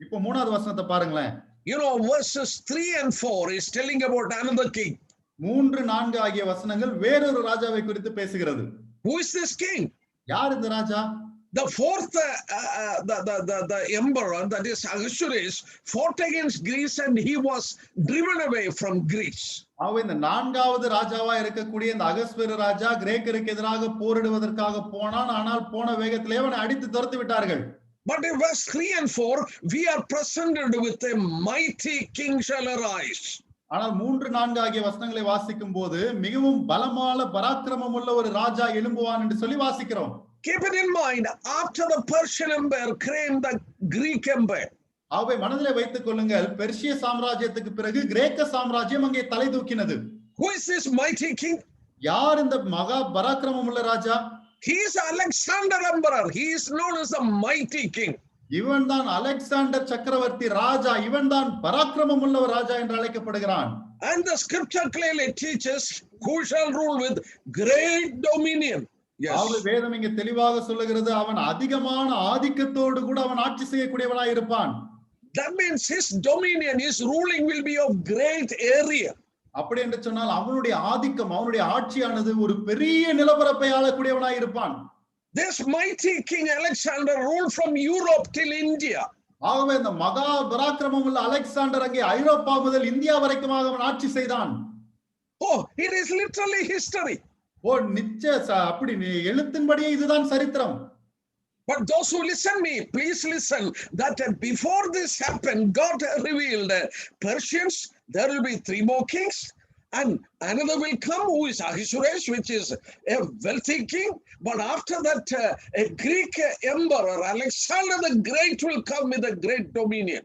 இப்போ 3வது வசனத்தை பாருங்களேன். You know, verses 3 and 4 is telling about another king. 3, 4 ஆகிய வசனங்கள் வேறொரு ராஜாவை குறித்து பேசுகிறது. Who is this king? யார் இந்த ராஜா? The 4th the emperor, that is Ahasuerus, fought against Greece and he was driven away from Greece. அவன் இந்த 4வது ராஜாவா இருக்கக்கூடிய இந்த அகஸ்வேரு ராஜா கிரேக்கருக்கு எதிராக போரிடுவதற்காக போனான். ஆனால் போன வேகத்திலே அவனை அடித்து துரத்தி விட்டார்கள். But in verse 3 and 4, we are presented with a mighty king shall arise. ஆனால் 3, 4 ஆகிய வசனங்களை வாசிக்கும் போது மிகவும் பலமான பராக்கிரமம் உள்ள ஒரு ராஜா எழும்புவான் என்று சொல்லி வாசிக்கிறோம். Keep it in mind, after the Persian Empire came the Greek Empire. ஆகவே மனதிலே வைத்துக் கொள்ளுங்கள், பெர்ஷிய சாம்ராஜ்யத்துக்கு பிறகு கிரேக்க சாம்ராஜ்யம் அங்கே தலை தூக்கினது. Who is this mighty king? யார் இந்த மகா பராக்கிரமம் உள்ள ராஜா? He is Alexander Emperor. He is known as the mighty king. இவன் தான் அலெக்சாண்டர் சக்கரவர்த்தி ராஜா, இவன் தான் பராக்கிரமம் உள்ள ராஜா என்று அழைக்கப்படுகிறான். And the scripture clearly teaches who shall rule with great dominion. Yes. வேதம் இங்கே தெளிவாக சொல்லுகிறது, அவன் அதிகமான ஆதிக்கத்தோடு கூட அவன் ஆட்சி செய்யக்கூடியவனாய் இருப்பான். That means his dominion, his ruling will be of great area. அப்படி என்று சொன்னால் அவனுடைய ஆதிக்கம், அவனுடைய ஆட்சியானது ஒரு பெரிய நிலப்பரப்பை ஆளக்கூடியவனாய் இருப்பான். This mighty king Alexander ruled from Europe till India. ஆகவே இந்த மகா பராக்கிரமம் உள்ள அலெக்சாண்டர் அங்கே ஐரோப்பா முதல் இந்தியா வரைக்கும் அவன் ஆட்சி செய்தான். Oh, it is literally history. ஓ நிச்சய அப்படி எழுத்தின்படியே இதுதான் சரித்திரம். But those who listen me, please listen that before this happened, God revealed Persians, there will be 3 more kings, and another will come who is Ahasuerus, which is a wealthy king. But after that, a Greek emperor, Alexander the Great, will come with a great dominion.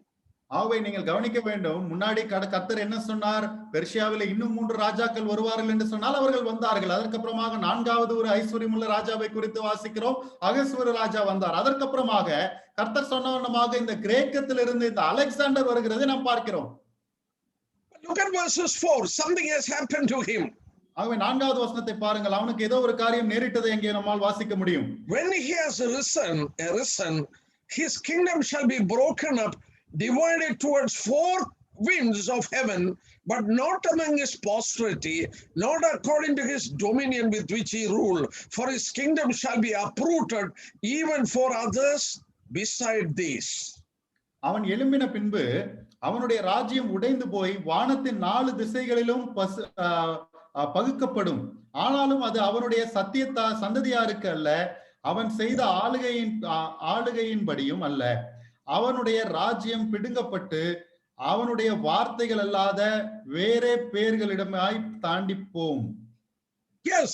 ஆகவே நீங்கள் கவனிக்க வேண்டும், முன்னாடி கர்த்தர் என்ன சொன்னார், பெர்ஷியாவில் இன்னும் 3 ராஜாக்கள் வருவார்கள் என்று சொன்னால் அவர்கள் வந்தார்கள். அதற்கப்புறமாக 4வது ஒரு ஐஸ்வர்யமுள்ள ராஜாவை குறித்து வாசிக்கிறோம், அகஸ்வேரு ராஜா வந்தார். அதற்கப்புறமாக கர்த்தர் சொன்னவண்ணமாக இந்த கிரேக்கத்திலிருந்து இந்த அலெக்சாண்டர் வருகிறதை நாம் பார்க்கிறோம். Look at verses 4. Something has happened to him. ஆகவே 4வது வசனத்தை பாருங்கள், அவனுக்கு ஏதோ ஒரு காரியம் நேரிட்டதை அங்கே நம்மால் வாசிக்க முடியும். When he has risen, his kingdom shall be broken up, divided towards 4 winds of heaven, but not among his posterity, not according to his dominion with which he ruled. For his kingdom shall be uprooted, even for others beside these. அவன் எழும்பின பின்பு அவனுடைய ராஜ்யம் உடைந்து போய் வானத்தின் 4 திசைகளிலும் பகுக்கப்படும். ஆனாலும் அது அவனுடைய சந்ததியாருக்கு அல்ல, அவன் செய்த ஆளுகையின்படியும் அல்ல. அவனுடைய ராஜ்யம் பிடுங்கப்பட்டு அவனுடைய வார்த்தைகள் அல்லாத வேறே பேர்களிடமாய் தாண்டி போம். Yes,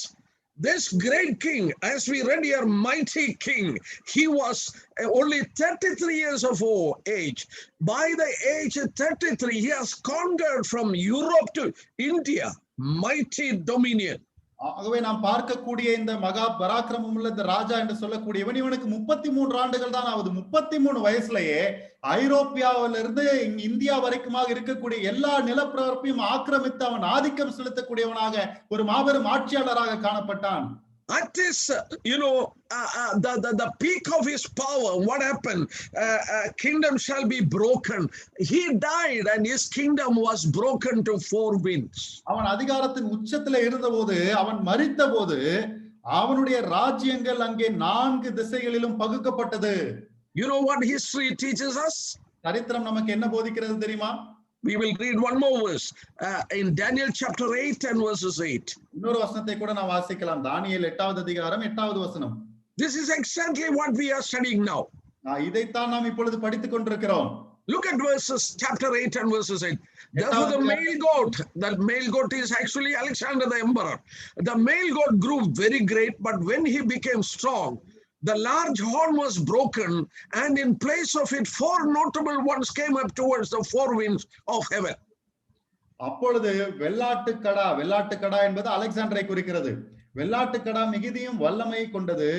this great king, as we read here, mighty king, he was only 33 years of age. By the age of 33, he has conquered from Europe to India, mighty dominion. ஆகவே நாம் பார்க்கக்கூடிய இந்த மகா பராக்கிரமம் உள்ள இந்த ராஜா என்று சொல்லக்கூடியவன், இவனுக்கு 33 ஆண்டுகள் தான் ஆகுது. 33 வயசுலயே ஐரோப்பியாவிலிருந்து இந்தியா வரைக்குமாக இருக்கக்கூடிய எல்லா நிலப்பரப்பையும் ஆக்கிரமித்து அவன் ஆதிக்கம் செலுத்தக்கூடியவனாக ஒரு மாபெரும் ஆட்சியாளராக காணப்பட்டான். At this, the peak of his power, what happened? Kingdom shall be broken. He died and his kingdom was broken to 4 winds. அவன் அதிகாரத்தின் உச்சத்திலே இருந்தபோது, அவன் மரித்த போது அவனுடைய ராஜ்யங்கள் அங்கே 4 திசைகளிலும் பகுக்கப்பட்டது. You know what history teaches us? சரித்திரம் நமக்கு என்ன போதிக்கிறது தெரியுமா? We will read one more verse in Daniel chapter 8 and verses 8. இன்னொரு வசனத்தை கூட நான் வாசிக்கலாம். தானியேல் 8வது அதிகாரம் 8வது வசனம். This is exactly what we are studying now. இதைத்தான் நாம் இப்பொழுது படித்துக் கொண்டிருக்கிறோம். Look at verses chapter 8 and verses 8. Therefore the male goat is actually Alexander the emperor. The male goat grew very great, but when he became strong, the large horn was broken, and in place of it 4 notable ones came up towards the 4 winds of heaven. அப்பொழுது வெள்ளாட்டுக்கடா என்பது அலெக்சாண்டரை குறிக்கிறது. வெள்ளாட்டுக்கடா மிகுதியும் வல்லமை கொண்டது.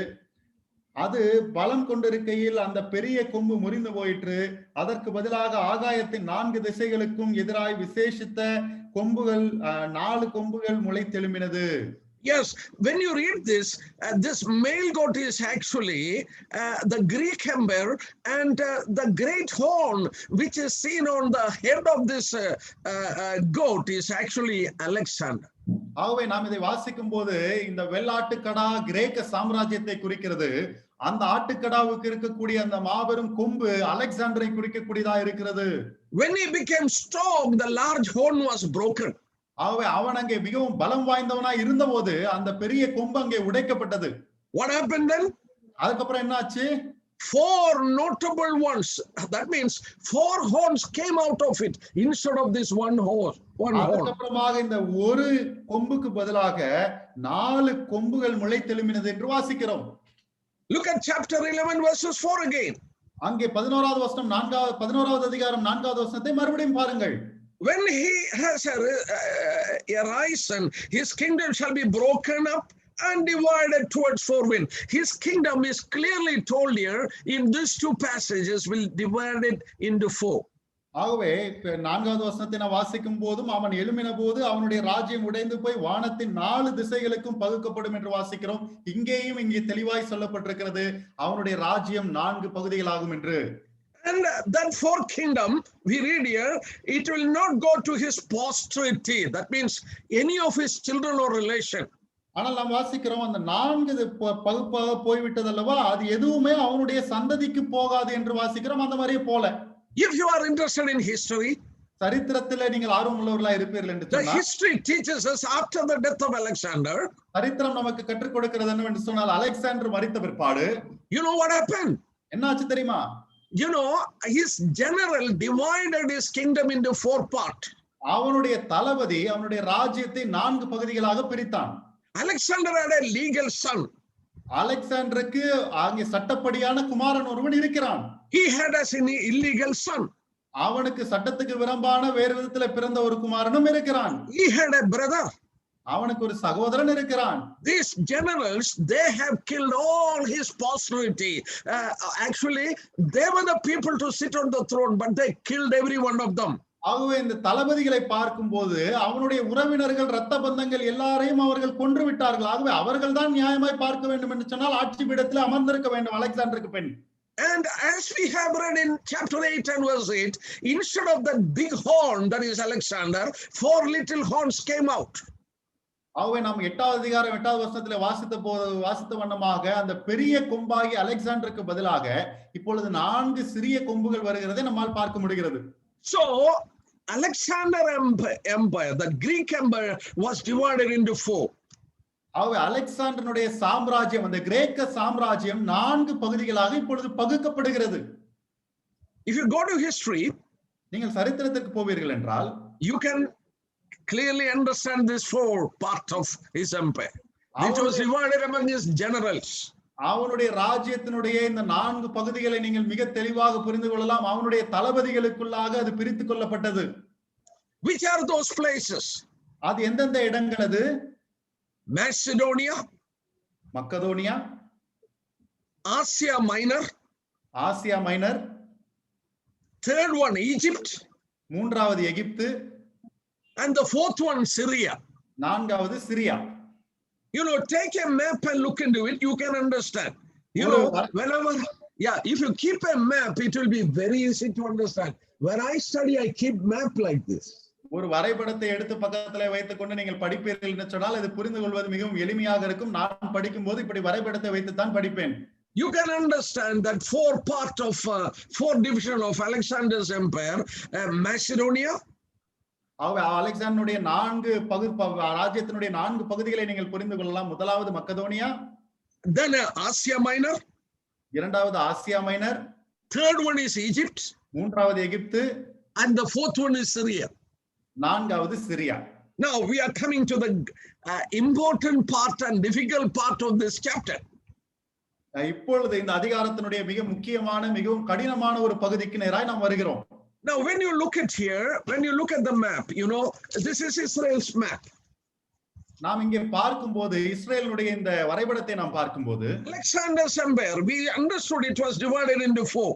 அது பலம் கொண்டிருக்கையில் அந்த பெரிய கொம்பு முறிந்து போயிற்று. அதற்கு பதிலாக ஆகாயத்தின் 4 திசைகளுக்கும் எதிராய் விசேஷித்த கொம்புகள் 4 கொம்புகள் முளைத்தெழும்பினது. Yes, when you read this, this male goat is actually the Greek emperor, and the great horn which is seen on the head of this goat is actually Alexander. ஆகவே நாம் இதை வாசிக்கும் போது இந்த வெள்ளாட்டுக்கடா கிரேக்க சாம்ராஜ்யத்தை குறிக்கிறது. அந்த ஆட்டுக்கடாவுக்கு இருக்கக்கூடிய அந்த மாபெரும் கொம்பு அலெக்சாண்டரை குறிக்கக்கூடியதா இருக்கிறது. When he became strong, the large horn was broken. ஆகவே அவன் அங்கே மிகவும் பலம் வாய்ந்தவனா இருந்தபோது அந்த பெரிய கொம்பு அங்கே உடைக்கப்பட்டது. What happened then? அதுக்கப்புறம் என்ன ஆச்சு? 4 notable ones. That means 4 horns came out of it instead of this one horn. அதுக்கப்புறமாக இந்த ஒரு கொம்புக்கு பதிலாக 4 கொம்புகள் முளைத்தெழும்பினது என்று வாசிக்கிறோம். Look at chapter 11 verses 4 again. அங்கே 11வது வசனம் 11வது அதிகாரம் 4வது வசனத்தை மறுபடியும் பாருங்கள். When he has arisen, his kingdom shall be broken up and divided towards four winds. His kingdom is clearly told here in these two passages will divide it into four. ஆகவே 4வது வசனத்தை நான் வாசிக்கும் போதும் அவன் எழும்பின போது அவனுடைய ராஜ்யம் உடைந்து போய் வானத்தின் 4 திசைகளுக்கும் பகுக்கப்படும் என்று வாசிக்கிறோம். இங்கேயும் இங்கே தெளிவாய் சொல்லப்பட்டிருக்கிறது அவனுடைய ராஜ்யம் 4 பகுதிகளாகும் என்று. And that fourth kingdom we read here, it will not go to his posterity. That means any of his children or relation. ஆனால் நாம் வாசிக்கிறோம் அந்த 4 பகுப்பாக போய்விட்டது அல்லவா, அது எதுவுமே அவனுடைய சந்ததிக்கு போகாது என்று வாசிக்கிறோம். அந்த மாதிரியே போல. If you are interested in history, சரித்திரத்திலே நீங்கள் ஆர்வம் உள்ளவர்களா இருப்பீர்கள் என்று the சொன்னால், history teaches us after the death of Alexander, சரித்திரம் நமக்கு கற்றுக் கொடுக்கிறது என்னவென்று சொன்னால், அலெக்சாண்டர் மரித்த பிற்பாடு you know what happened? என்ன ஆச்சு தெரியுமா? You know, his general divided his kingdom into 4 parts. அவனுடைய தளபதி அவனுடைய ராஜ்யத்தை 4 பகுதிகளாக பிரித்தான். Alexander had a legal son. அலெக்சாண்டருக்கு அங்கே சட்டப்படியான குமாரன் ஒருவன் இருக்கிறான். He had an illegal son. அவனுக்கு சட்டத்துக்கு விரும்பான வேறு விதத்துல பிறந்த ஒரு குமாரனும் இருக்கிறான். He had a brother. அவனுக்கு ஒரு சகோதரன் இருக்கிறான். These generals, they have killed all his posterity. Actually, they were the people to sit on the throne, but they killed every one of them. ஆகவே இந்த தளபதிகளை பார்க்கும்போது அவனுடைய உறவினர்கள் இரத்த பந்தங்கள் எல்லாரையும் அவர்கள் கொன்று விட்டார்கள். ஆகவே அவர்கள் தான் நியாயமாய் பார்க்க வேண்டும் என்று சொன்னால் ஆட்சி பீடத்தில் அமர்ந்திருக்க வேண்டும் அலெக்சாண்டருக்கு பின். And as we have read in chapter 8 and verse 8, instead of that big horn that is Alexander, 4 little horns came out. ஆகவே நாம் 8வது அதிகாரம் 8வது வசனத்திலே வாசித்த வண்ணமாக அந்த பெரிய கொம்பாகி அலெக்சாண்டருக்கு பதிலாக இப்பொழுது 4 சிறிய கொம்புகள் வருகிறதை நம்மால் பார்க்க முடிகிறது. So Alexander empire, the Greek empire, was divided into 4. ஆகவே அலெக்சாண்டருடைய சாம்ராஜ்யம், அந்த கிரேக்க சாம்ராஜ்யம் 4 பகுதிகளாக இப்பொழுது பகுக்கப்படுகிறது. If you go to history, நீங்கள் சரித்திரத்திற்கு போவீர்கள் என்றால், you can clearly understand this 4 part of his empire, which was divided among his generals. அவனுடைய ராஜ்யத்தினுடைய இந்த 4 பகுதிகளை நீங்கள் மிக தெளிவாக புரிந்து கொள்ளலாம். அவனுடைய தளபதிகளுக்குள்ளாக அது பிரித்துக் கொள்ளப்பட்டது. Which are those places? அது எந்தெந்த இடங்கள்? அது Macedonia, மக்கதோனியா, Asia Minor, Asia Minor, third one Egypt, 3வது Egypt, and the 4th one Syria. 4வது Syria. You know, take a map and look into it, you can understand. You know, whenever, if you keep a map, it will be very easy to understand. When I study, I keep map like this. ஒரு வரைபடத்தை எடுத்து பக்கத்துல வைத்துக் கொண்டு நீங்கள் படிப்பீர்கள் என்று சொன்னால் அது புரிந்து கொள்வது மிகவும் எளிமையாக இருக்கும். நான் படிக்கும் போது இப்படி வரைபடத்தை வைத்துத்தான் படிப்பேன். You can understand that 4 part of 4 division of Alexander's empire, Macedonia. அலெக்சாண்டருடைய 4 ராஜ்யத்தினுடைய 4 பகுதிகளை நீங்கள் புரிந்து கொள்ளலாம். முதலாவது மக்கதோனியா, then Asia Minor, 2வது Asia Minor, third one is Egypt, 3வது Egypt, and the 4th one is Syria. 4வது Syria. Now we are coming to the important part and difficult part of this chapter. இப்பொழுது இந்த அதிகாரத்தினுடைய மிக முக்கியமான மிகவும் கடினமான ஒரு பகுதிக்கு நேராய் நாம் வருகிறோம். Now when you look at here, when you look at the map, you know, this is Israel's map. நாம் இங்கே பார்க்கும்போது இஸ்ரேலுடைய இந்த வரைபடத்தை நாம் பார்க்கும்போது Alexander's empire, we understood it was divided into 4.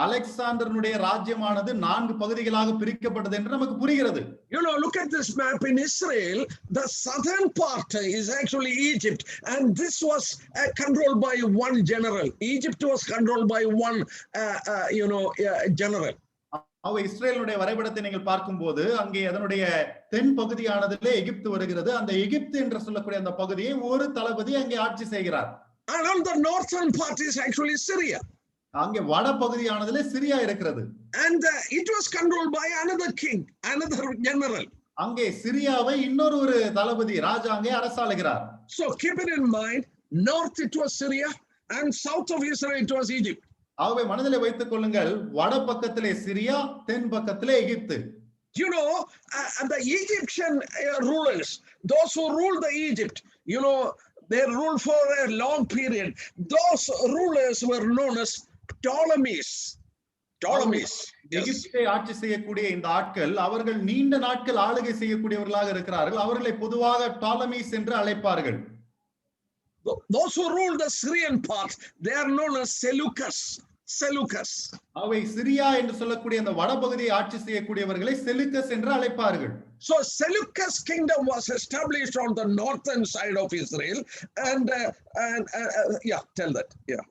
அலெக்சாண்டருடைய ராஜ்யமானது 4 பகுதிகளாக பிரிக்கப்பட்டது என்று நமக்கு புரிகிறது. You know, look at this map in Israel. The southern part is actually Egypt, and this was controlled by one general. Egypt was controlled by one, general. இஸ்ரேலுடைய வரைபடத்தை நீங்கள் பார்க்கும்போது அங்கே அதனுடைய தென் பகுதியானதிலே எகிப்து வருகிறது. அந்த எகிப்து என்று சொல்லக்கூடிய அந்த பகுதியை ஒரு தளபதி அங்கே ஆட்சி செய்கிறார். And on the northern part is actually Syria. அங்கே வட பகுதியானதிலே சிரியா இருக்கிறது. And it was controlled by another king, another general. அங்கே சிரியாவை இன்னொரு தளபதி ராஜா அங்கே அரசாளுகிறார். So keep it in mind, north it was Syria and south of Israel it was Egypt. ஆகவே மனதிலே வைத்துக் கொள்ளுங்கள், வட பக்கத்திலே சிரியா, தென் பக்கத்திலே எகிப்து. You know, the Egyptian rulers, those who ruled the Egypt, you know, They ruled for a long period. Those rulers were known as Ptolemies. Ptolemies. Yes. எகிப்தை ஆட்சி செய்யக்கூடிய இந்த ஆட்கள் அவர்கள் நீண்ட நாட்கள் ஆளுகை செய்யக்கூடியவர்களாக இருக்கிறார்கள். அவர்களை பொதுவாக டாலமீஸ் என்று அழைப்பார்கள். Those who ruled the Syrian part, they are known as Seleucus. Seleucus. அவை சிரியா என்று சொல்லக்கூடிய அந்த வடபகுதியை ஆட்சி செய்யக்கூடியவர்களை செலுக்கஸ் என்று அழைப்பார்கள். So Seleucus kingdom was established on the northern side of Israel, and yeah, tell that. Yeah.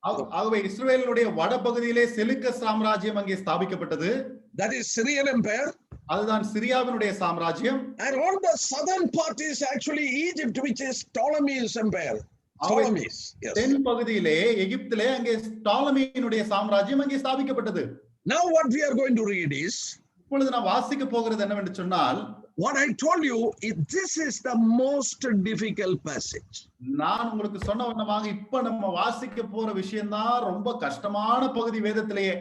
ஆகவே இஸ்ரவேலுடைய வடபகுதியிலே செலுக்கஸ் சாம்ராஜ்யம் அங்கே ஸ்தாபிக்கப்பட்டது. That is Syrian empire. அதுதான் சிரியாவினுடைய சாம்ராஜ்யம். And on the southern part is actually Egypt, which is Ptolemy's empire. Ptolemies. Yes. தென் பகுதியிலே எகிப்திலே அங்கே டாலமியினுடைய சாம்ராஜ்யம் அங்கே ஸ்தாபிக்கப்பட்டது. Now what we are going to read is, இப்பொழுது நான் வாசிக்க போகிறது என்னவென்று சொன்னால், what I told you, this is the most difficult passage. நான் உங்களுக்கு சொன்ன வண்ணமாக இப்ப நம்ம வாசிக்க போற விஷயம்தான் ரொம்ப கஷ்டமான பகுதி வேதத்திலேயே.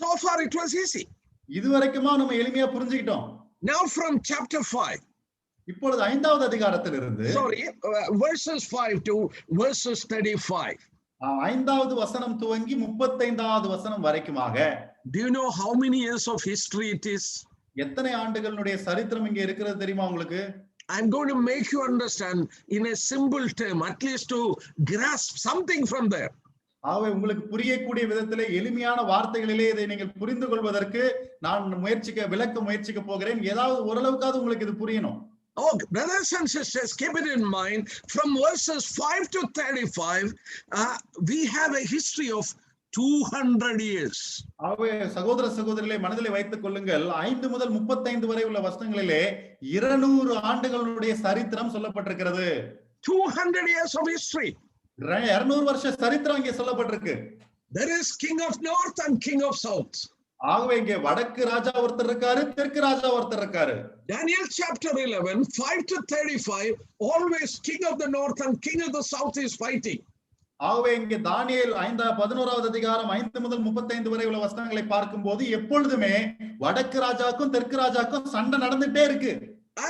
So far it was easy. இதுவரைக்குமா நம்ம எளிமையா புரிஞ்சுக்கிட்டோம். Now from chapter 5. இப்பொழுது 5வது அதிகாரத்திலிருந்து verses 5 to verses 35. 5வது வசனம் துவங்கி 35வது வசனம் வரைக்குமாக. Do you know how many years of history it is? எத்தனை ஆண்டுகளுடைய சரித்திரம் இங்கே இருக்கிறது தெரியுமா உங்களுக்கு? I'm going to make you understand in a simple term, at least to grasp something from there. ஆகவே உங்களுக்கு புரியக்கூடிய விதத்திலே எளிமையான வார்த்தைகளிலே இதை நீங்கள் புரிந்து கொள்வதற்கு நான் விளக்க முயற்சிக்க போகிறேன். ஏதாவது ஓரளவுக்காவது உங்களுக்கு இது புரியணும். Oh, brothers and sisters, keep it in mind, from verses 5 to 35, we have a history of 200 years. ஆகவே சகோதர சகோதரிகளை மனதிலே வைத்துக் கொள்ளுங்கள். 5 முதல் 35 வரை உள்ள வசனங்களிலே 200 ஆண்டுகளுடைய சரித்திரம் சொல்லப்பட்டிருக்கிறது. 200 years of history. 200 வருஷ சரித்திரம் இங்கே சொல்லப்பட்டிருக்கு. There is king of north and king of south. ஆகவே இங்கே வடக்கு ராஜா ஒருத்தர் இருக்காரு, தெற்கு ராஜா ஒருத்தர் இருக்காரு. Daniel chapter 11, 5 to 35, always king of the north and king of the south is fighting. ஆகவே இங்கே தானியேல் 11வது அதிகாரம் 5 முதல் 35 வரை உள்ள வசனங்களை பார்க்கும்போது எப்பொழுதுமே வடக்கு ராஜாக்கும் தெற்கு ராஜாக்கும் சண்டை நடந்துட்டே இருக்கு.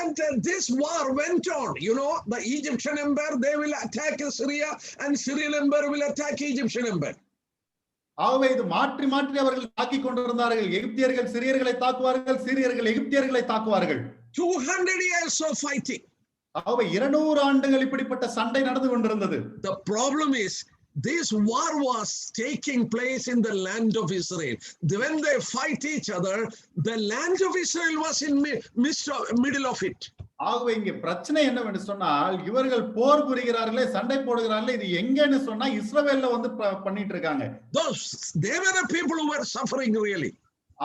And this war went on. You know, the Egyptian empire, they will attack Syria, and Syrian empire will attack Egyptian empire. ஆகவே இது மாற்றி மாற்றி அவர்கள் தாக்கிக் கொண்டிருந்தார்கள். எகிப்தியர்கள் சிரியர்களை தாக்குவார்கள், சீரியர்கள் எகிப்தியர்களை தாக்குவார்கள். 200 years of fighting. ஆகவே 200 ஆண்டுகள் இப்படிப்பட்ட சண்டை நடந்து கொண்டிருந்தது. The problem is, this war was taking place in the land of Israel. When they fight each other, the land of Israel was in middle of it. ஆகவே இங்கே பிரச்சனை என்னவென்று சொன்னால், இவர்கள் போர் புரிகிறார்களே, சண்டை போடுகிறார்களே, இது எங்கன்னு சொன்னா இஸ்ரவேல்ல வந்து பண்ணிட்டு இருக்காங்க. They were the people who were suffering really.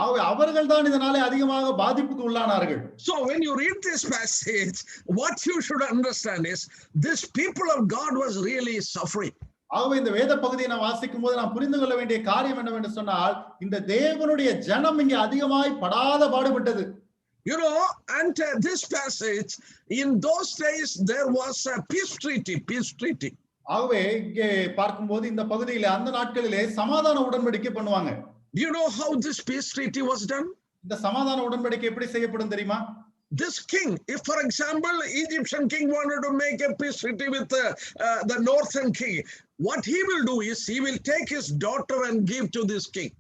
ஆகவே அவர்கள் தான் இதனாலே அதிகமாக பாதிப்புக்கு உள்ளானார்கள். So when you read this passage, what you should understand is, this people of God was really suffering. ஆகவே இந்த வேத பகுதியை நான் வாசிக்கும் போது நான் புரிந்து கொள்ள வேண்டிய காரியம் என்னவென்று சொன்னால், இந்த தேவனுடைய ஜனம் இங்கே அதிகமாய் படாத பாடுபட்டது. You know, and this passage, in those days, there was a peace treaty. ஆகவே இங்கே பார்க்கும்போது இந்த பகுதியிலே அந்த நாட்களிலே சமாதான உடன்படிக்கை பண்ணுவாங்க. Do you know how this peace treaty was done? இந்த சமாதான உடன்படிக்கை எப்படி செய்யப்படும் தெரியுமா? This king, if for example, Egyptian king wanted to make a peace treaty with the northern king, what he will do is, he will take his daughter and give to this king.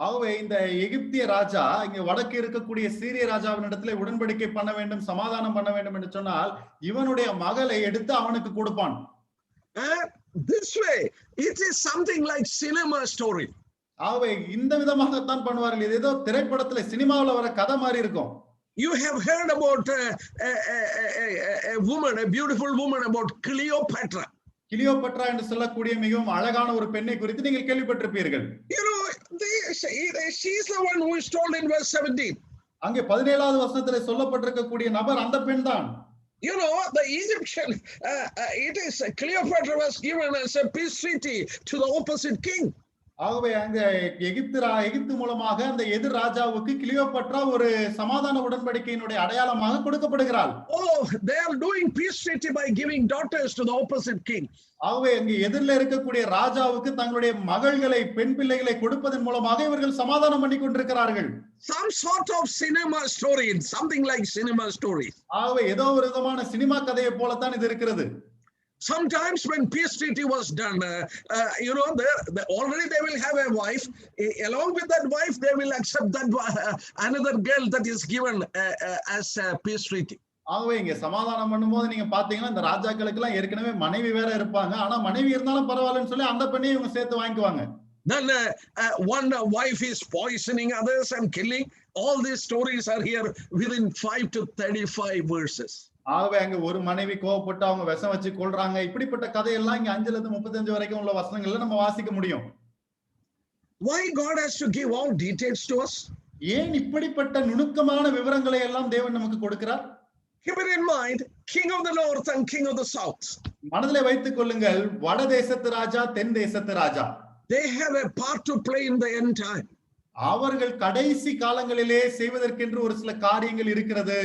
ஆகவே இந்த எகிப்திய ராஜா இங்க வடக்கு இருக்கக்கூடிய சீரிய ராஜாவினிடத்திலே உடன்படிக்கை பண்ண வேண்டும், சமாதானம் பண்ண வேண்டும் என்று சொன்னால் இவனுடைய மகளை எடுத்து அவனுக்கு கொடுப்பான். This way, it is something like cinema story. ஆகவே இந்த விதமாகத்தான் பண்ணுவார்கள். இது ஏதோ திரைப்படத்துல சினிமாவுல வர கதை மாதிரி இருக்கும். You have heard about a woman, a beautiful woman, about Cleopatra. Cleopatra என்று சொல்லக்கூடிய மிகவும் அழகான ஒரு பெண்ணை குறித்து நீங்கள் கேள்விப்பட்டிருப்பீர்கள். You know, she is the one who is told in verse 17. அங்கே 17வது வசனத்திலே சொல்லப்பட்டிருக்கக்கூடிய நபர் அந்த பெண் தான். You know, the Egyptian, it is Cleopatra was given as a peace treaty to the opposite king. ஆகவே அங்க எகிப்து மூலமாக அந்த எதிர் ராஜாவுக்கு கிளியோபட்ரா ஒரு சமாதான உடன்படிக்கையினுடைய அடையாளமாக கொடுக்கப்படுகிறாள். Oh, they are doing peace treaty by giving daughters to the opposite king. ஆகவே அங்கே எதிரில் இருக்கக்கூடிய ராஜாவுக்கு தங்களுடைய மகள்களை, பெண் பிள்ளைகளை கொடுப்பதன் மூலமாக இவர்கள் சமாதானம் பண்ணி கொண்டிருக்கிறார்கள். Some sort of cinema story, something like cinema story. ஆகவே ஏதோ ஒரு விதமான சினிமா கதையை போலத்தான் இது இருக்கிறது. Sometimes when peace treaty was done, already they will have a wife. Along with that wife, they will accept that another girl that is given as a peace treaty. ஆகவே இங்க சமாதானம் பண்ணும்போது நீங்க பாத்தீங்கன்னா இந்த ராஜாக்களுக்கு எல்லாம் ஏற்கனவே மனைவி வேற இருப்பாங்க. ஆனா மனைவி இருந்தாலும் பரவாயில்லன்னு சொல்லி அந்த பெண்ணையும் இவங்க சேர்த்து வாங்கிக்குவாங்க. Then one wife is poisoning others and killing. All these stories are here within 5 to 35 verses. ஆகவே அங்க ஒரு மனைவி கோவப்பட்டு அவங்க விஷம் வச்சு கொல்றாங்க. இப்படிப்பட்ட கதையெல்லாம் இங்க 5ல இருந்து 35 வரைக்கும் உள்ள வசனங்கள்ல நம்ம வாசிக்க முடியும். Why God has to give all details to us? ஏன் இப்படிப்பட்ட நுணுக்கமான விவரங்களை எல்லாம் தேவன் நமக்கு கொடுக்கிறார்? Keep it in mind, king of the north and king of the south. மனதிலே வைத்துக் கொள்ளுங்கள், வட தேசத்து ராஜா, தென் தேசத்து ராஜா. They have a part to play in the end time. அவர்கள் கடைசி காலங்களிலே செய்வதற்கென்று ஒரு சில காரியங்கள் இருக்கிறது.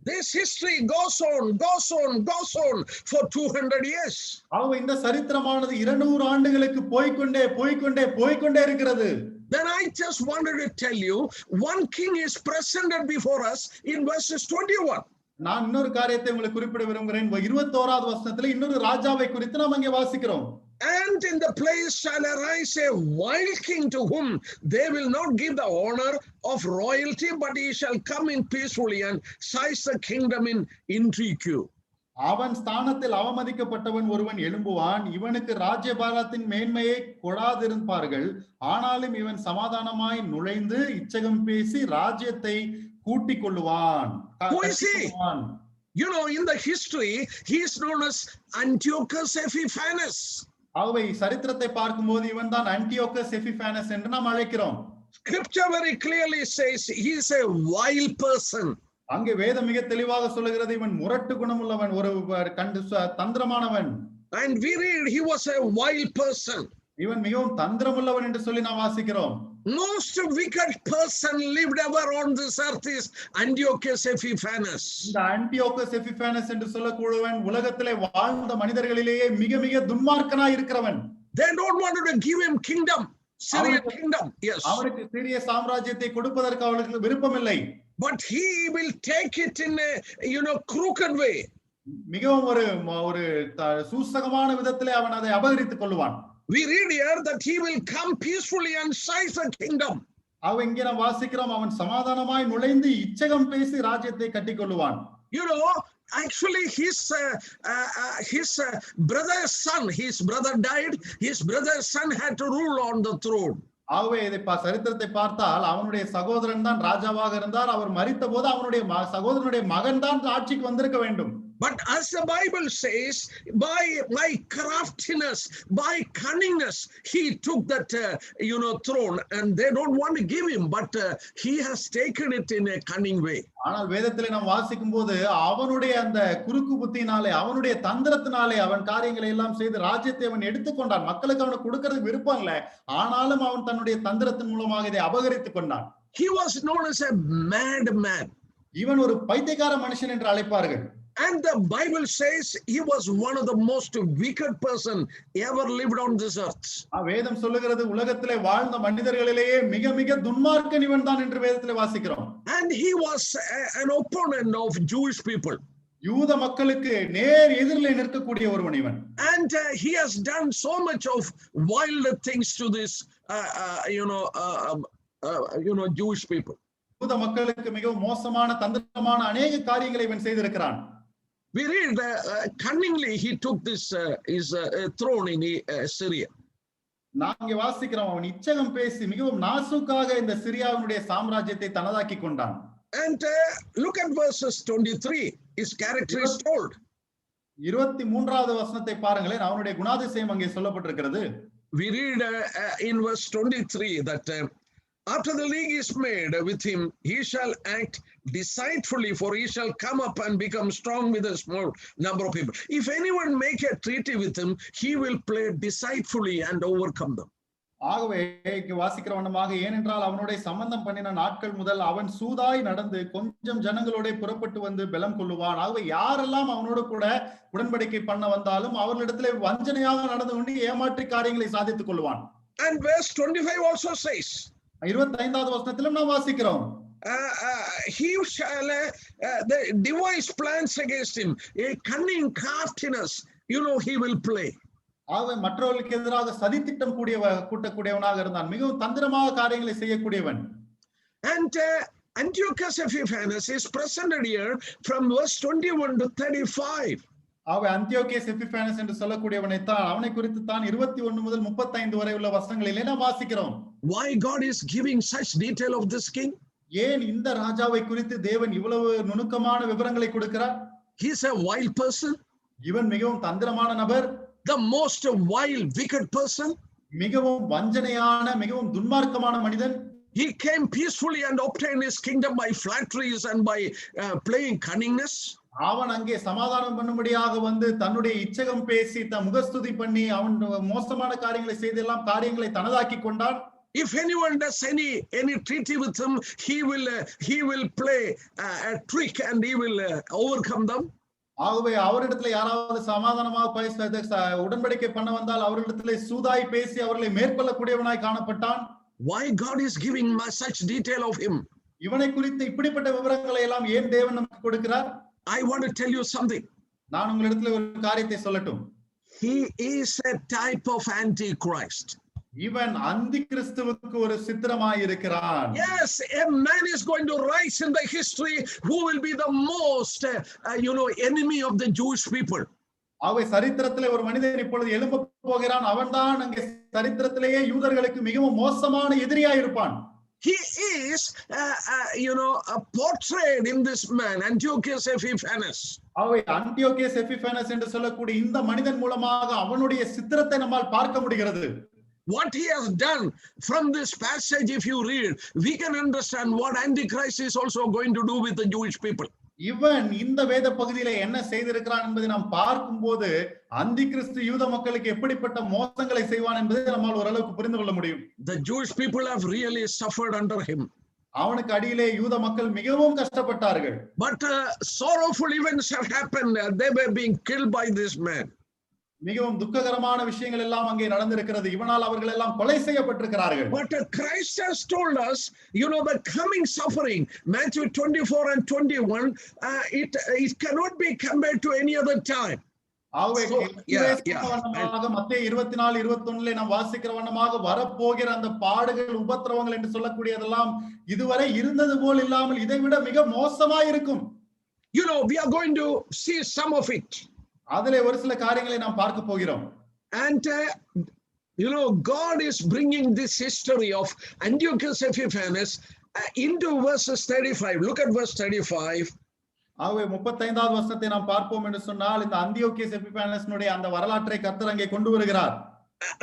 This history goes on for 200 years. ஆக இந்த சரித்திரமானது 200 ஆண்டுகளுக்கு போய்க்கொண்டே இருக்கிறது. Then I just wanted to tell you, one king is presented before us in verses 21. நான் இன்னொரு காரியத்தை உங்களுக்கு குறிப்பிட விரும்புகிறேன். 21வது வசனத்திலே இன்னொரு ராஜாவை குறித்து நாம் அங்கே வாசிக்கிறோம். And in the place shall arise a wild king to whom they will not give the honor of royalty, but he shall come in peacefully and seize the kingdom in intrigue. அவன் ஸ்தானத்தில் அவமதிக்கப்பட்டவன் ஒருவன் எழும்புவான், இவனுக்கு ராஜ்யபாரத்தின் மேன்மையை கொடாதிருப்பார்கள், ஆனாலும் இவன் சமாதானமாய் நுழைந்து இச்சகம் பேசி ராஜ்யத்தை கூட்டிக் கொள்ளுவான். Who is he? You know, in the history, he is known as Antiochus Epiphanes. ஆகவே சரித்திரத்தை பார்க்கும்போது இவன் தான் ஆன்டியோகஸ் எபிஃபானஸ் என்று நாம் அழைக்கிறோம். Scripture very clearly says he is a wild person. அங்கே வேதம் மிக தெளிவாக சொல்லுகிறது, இவன் முரட்டு குணமுள்ளவன், ஒரு தந்திரமானவன். And we read he was a wild person. இவன் மிகவும் தந்திரமுள்ளவன் என்று சொல்லி நாம் வாசிக்கிறோம். Most wicked person lived ever on this earth is Antiochus Epiphanes. இந்த ஆன்டியோகஸ் எபிஃபானஸ் என்று சொல்லக்கூடியவன் உலகத்திலே வாழ்ந்த மனிதர்களிலேயே மிக துன்மார்க்கனாய் இருக்கிறவன். They don't want to give him kingdom, Syrian kingdom. Yes. அவனுக்கு சிறிய சாம்ராஜ்யத்தை கொடுப்பதற்கு அவர்களுக்கு விருப்பமில்லை. But he will take it in a crooked way. மிகவும் ஒரு சூசகமான விதத்திலே அவன் அதை அபகரித்துக் கொள்வான். We read here that he will come peacefully and seize the kingdom. அவன் இங்கே நாம் வாசிக்கிறோம், அவன் சமாதானமாய் நுழைந்து இச்சகம் பேசி ராஜ்யத்தை கட்டிக்கொள்வான். You know, actually his brother's son, his brother died, his brother's son had to rule on the throne. ஆகவே இதை சரித்திரத்தை பார்த்தால் அவனுடைய சகோதரன் தான் ராஜாவாக இருந்தார். அவர் மரித்த போது அவனுடைய சகோதரனுடைய மகன் தான் ஆட்சிக்கு வந்திருக்க வேண்டும். But as the Bible says, by craftiness, by cunningness, he took that throne, and they don't want to give him, but he has taken it in a cunning way. ஆனால் வேதத்திலே நாம் வாசிக்கும் போது அவனுடைய அந்த குறுக்கு புத்தியினாலே, அவனுடைய தந்திரத்தினாலே அவன் காரியங்களை எல்லாம் செய்து ராஜ்யத்தை அவன் எடுத்துக்கொண்டான். மக்களுக்கு அவனுக்கு கொடுக்கிறது விருப்பம் இல்லை, ஆனாலும் அவன் தன்னுடைய தந்திரத்தின் மூலமாக இதை அபகரித்துக் கொண்டான். He was known as a mad man. இவன் ஒரு பைத்தியக்கார மனுஷன் என்று அழைப்பார்கள். And the Bible says he was one of the most wicked person ever lived on this earth. வேதம் சொல்லுகிறது உலகத்திலே வாழ்ந்த மனிதர்களிலேயே மிக துன்மார்க்கன் இவன் தான் என்று வேதத்திலே வாசிக்கிறோம். And he was an opponent of Jewish people. யூத மக்களுக்கு நேர் எதிரிலே நிற்கக்கூடிய ஒருவன் இவன். And he has done so much of wild things to this Jewish people. யூத மக்களுக்கு மிகவும் மோசமான தந்திரமான அநேக காரியங்களை இவன் செய்திருக்கிறான். We read cunningly he took this his throne in Syria. நாங்க வாசிக்கிறோம், அவன் இச்சகம் பேசி மிகவும் நாசூக்காக இந்த சிரியாவினுடைய சாம்ராஜ்யத்தை தனதாக்கி கொண்டான். And look at verses 23. His character is told. 23வது வசனத்தை பாருங்களேன், அவனுடைய குணாதிசயம் அங்கே சொல்லப்பட்டிருக்கிறது. We read in verse 23 that after the league is made with him, he shall act deceitfully, for he shall come up and become strong with a small number of people. If anyone make a treaty with him, he will play deceitfully and overcome them. ஆகவே வாசிக்கிற வண்ணமாக, ஏனென்றால் அவனுடைய சம்பந்தம் பண்ணின நாட்கள் முதல் அவன் சூதாய் நடந்து கொஞ்சம் ஜனங்களோட புறப்பட்டு வந்து பலம் கொள்ளுவான். ஆகவே யாரெல்லாம் அவனோடு கூட உடன்படிக்கை பண்ண வந்தாலும் அவர்களிடத்திலே வஞ்சனையாக நடந்து கொண்டு ஏமாற்றி காரியங்களை சாதித்துக் கொள்வான். And verse 25 also says, 25வது வசனத்திலும் நாம் வாசிக்கிறோம், he shall devise plans against him, a cunning craftiness he will play. ஆகவே மற்றவர்களுக்கு எதிராக சதித்திட்டம் கூட்டக்கூடியவனாக இருந்தான். மிகவும் தந்திரமாக காரியங்களை செய்யக்கூடியவன். And Antiochus Epiphanes is presented here from verse 21 to 35. ஆகவே அந்தியோகேஸ் எபிஃபானஸ் என்று சொல்லக்கூடியவனை தான், அவனை குறித்து தான் 21 முதல் 35 வரை உள்ள வசனங்களிலே நாம் வாசிக்கிறோம். Why God is giving such detail of this king? ஏன் இந்த ராஜாவை குறித்து தேவன் இவ்வளவு நுணுக்கமான விவரங்களை கொடுக்கிறார்? He is a wild person. இவன் மிகவும் தந்திரமான நபர். The most wild, wicked person. மிகவும் வஞ்சனையான, மிகவும் துன்மார்க்கமான மனிதன். He came peacefully and obtained his kingdom by flatteries and by playing cunningness. அவன் அங்கே சமாதானம் பண்ணும்படியாக வந்து தன்னுடைய இச்சகம் பேசி முகஸ்துதி பண்ணி அவன் மோசமான காரியங்களை செய்தெல்லாம் காரியங்களை தனதாக்கி கொண்டான். If anyone does any treaty with him, he will play a trick and he will overcome them. ஆகவே அவரிடத்துல யாராவது சமாதானமாக பேச உடன்படிக்கை பண்ண வந்தால் அவரிடத்துல சூதாய் பேசி அவர்களை மேற்கொள்ளக்கூடியவனாய் காணப்பட்டான். Why God is giving such detail of him? இவனை குறித்து இப்படிப்பட்ட விவரங்களை எல்லாம் ஏன் தேவன் நமக்கு கொடுக்கிறார்? I want to tell you something. நான் உங்களிடத்துல ஒரு காரியத்தை சொல்லட்டும். He is a type of Antichrist. இவன் அந்தி கிறிஸ்துவுக்கு ஒரு சித்திரமாய் இருக்கிறான். Yes, a man is going to rise in the history who will be the most enemy of the Jewish people. ஆகவே சரித்திரத்திலே ஒரு மனிதன் இப்பொழுது எழும்ப போகிறான். அவன்தான் அங்கே சரித்திரத்திலேயே யூதர்களுக்கு மிகவும் மோசமான எதிரியாய் இருப்பான். He is portrayed in this man, Antiochus Epiphanes. ஆகவே அந்தியோகேஸ் எபிஃபானஸ் என்று சொல்லக்கூடிய இந்த மனிதன் மூலமாக அவனுடைய சித்திரத்தை நம்மால் பார்க்க முடிகிறது. What he has done from this passage, if you read, we can understand what Antichrist is also going to do with the Jewish people. இவன் இந்த வேத பகுதியில என்ன செய்திருக்கிறான் என்பதை நாம் பார்க்கும்போது அந்தி கிறிஸ்து யூத மக்களுக்கு எப்படிப்பட்ட மோசங்களை செய்வான் என்பதை நம்மால் ஓரளவுக்கு புரிந்து கொள்ள முடியும். The Jewish people have really suffered under him. அவனுக்கு அடியிலே யூத மக்கள் மிகவும் கஷ்டப்பட்டார்கள். But sorrowful events have happened. They were being killed by this man. மிகவும் துக்ககரமான விஷயங்கள் எல்லாம் அங்கே நடந்திருக்கிறது. இவனால் அவர்கள் எல்லாம் கொலை செய்யப்பட்டிருக்கிறார்கள். But Christ has told us, the coming suffering, Matthew 24 and 21, it cannot be compared to any other time. ஆகவே மத்தேயு 24 21 நாம் வாசிக்கிற வண்ணமாக வரப்போகிற அந்த பாடுகள் உபத்திரவங்கள் என்று சொல்லக்கூடியதெல்லாம் இதுவரை இருந்தது போல் இல்லாமல் இதை விட மிக மோசமாய் இருக்கும். We are going to see some of it. அதிலே ஒரு சில காரியங்களை நாம் பார்க்க போகிறோம். And God is bringing this history of Antiochus Epiphanes into verses 35. Look at verse 35. ஆகவே 35வது வசனத்தை நாம் பார்ப்போம் என்று சொன்னால் இந்த அந்தியோகேஸ் எபிஃபானஸ்னுடைய அந்த வரலாற்றை கர்த்தர் அங்கே கொண்டு வருகிறார்.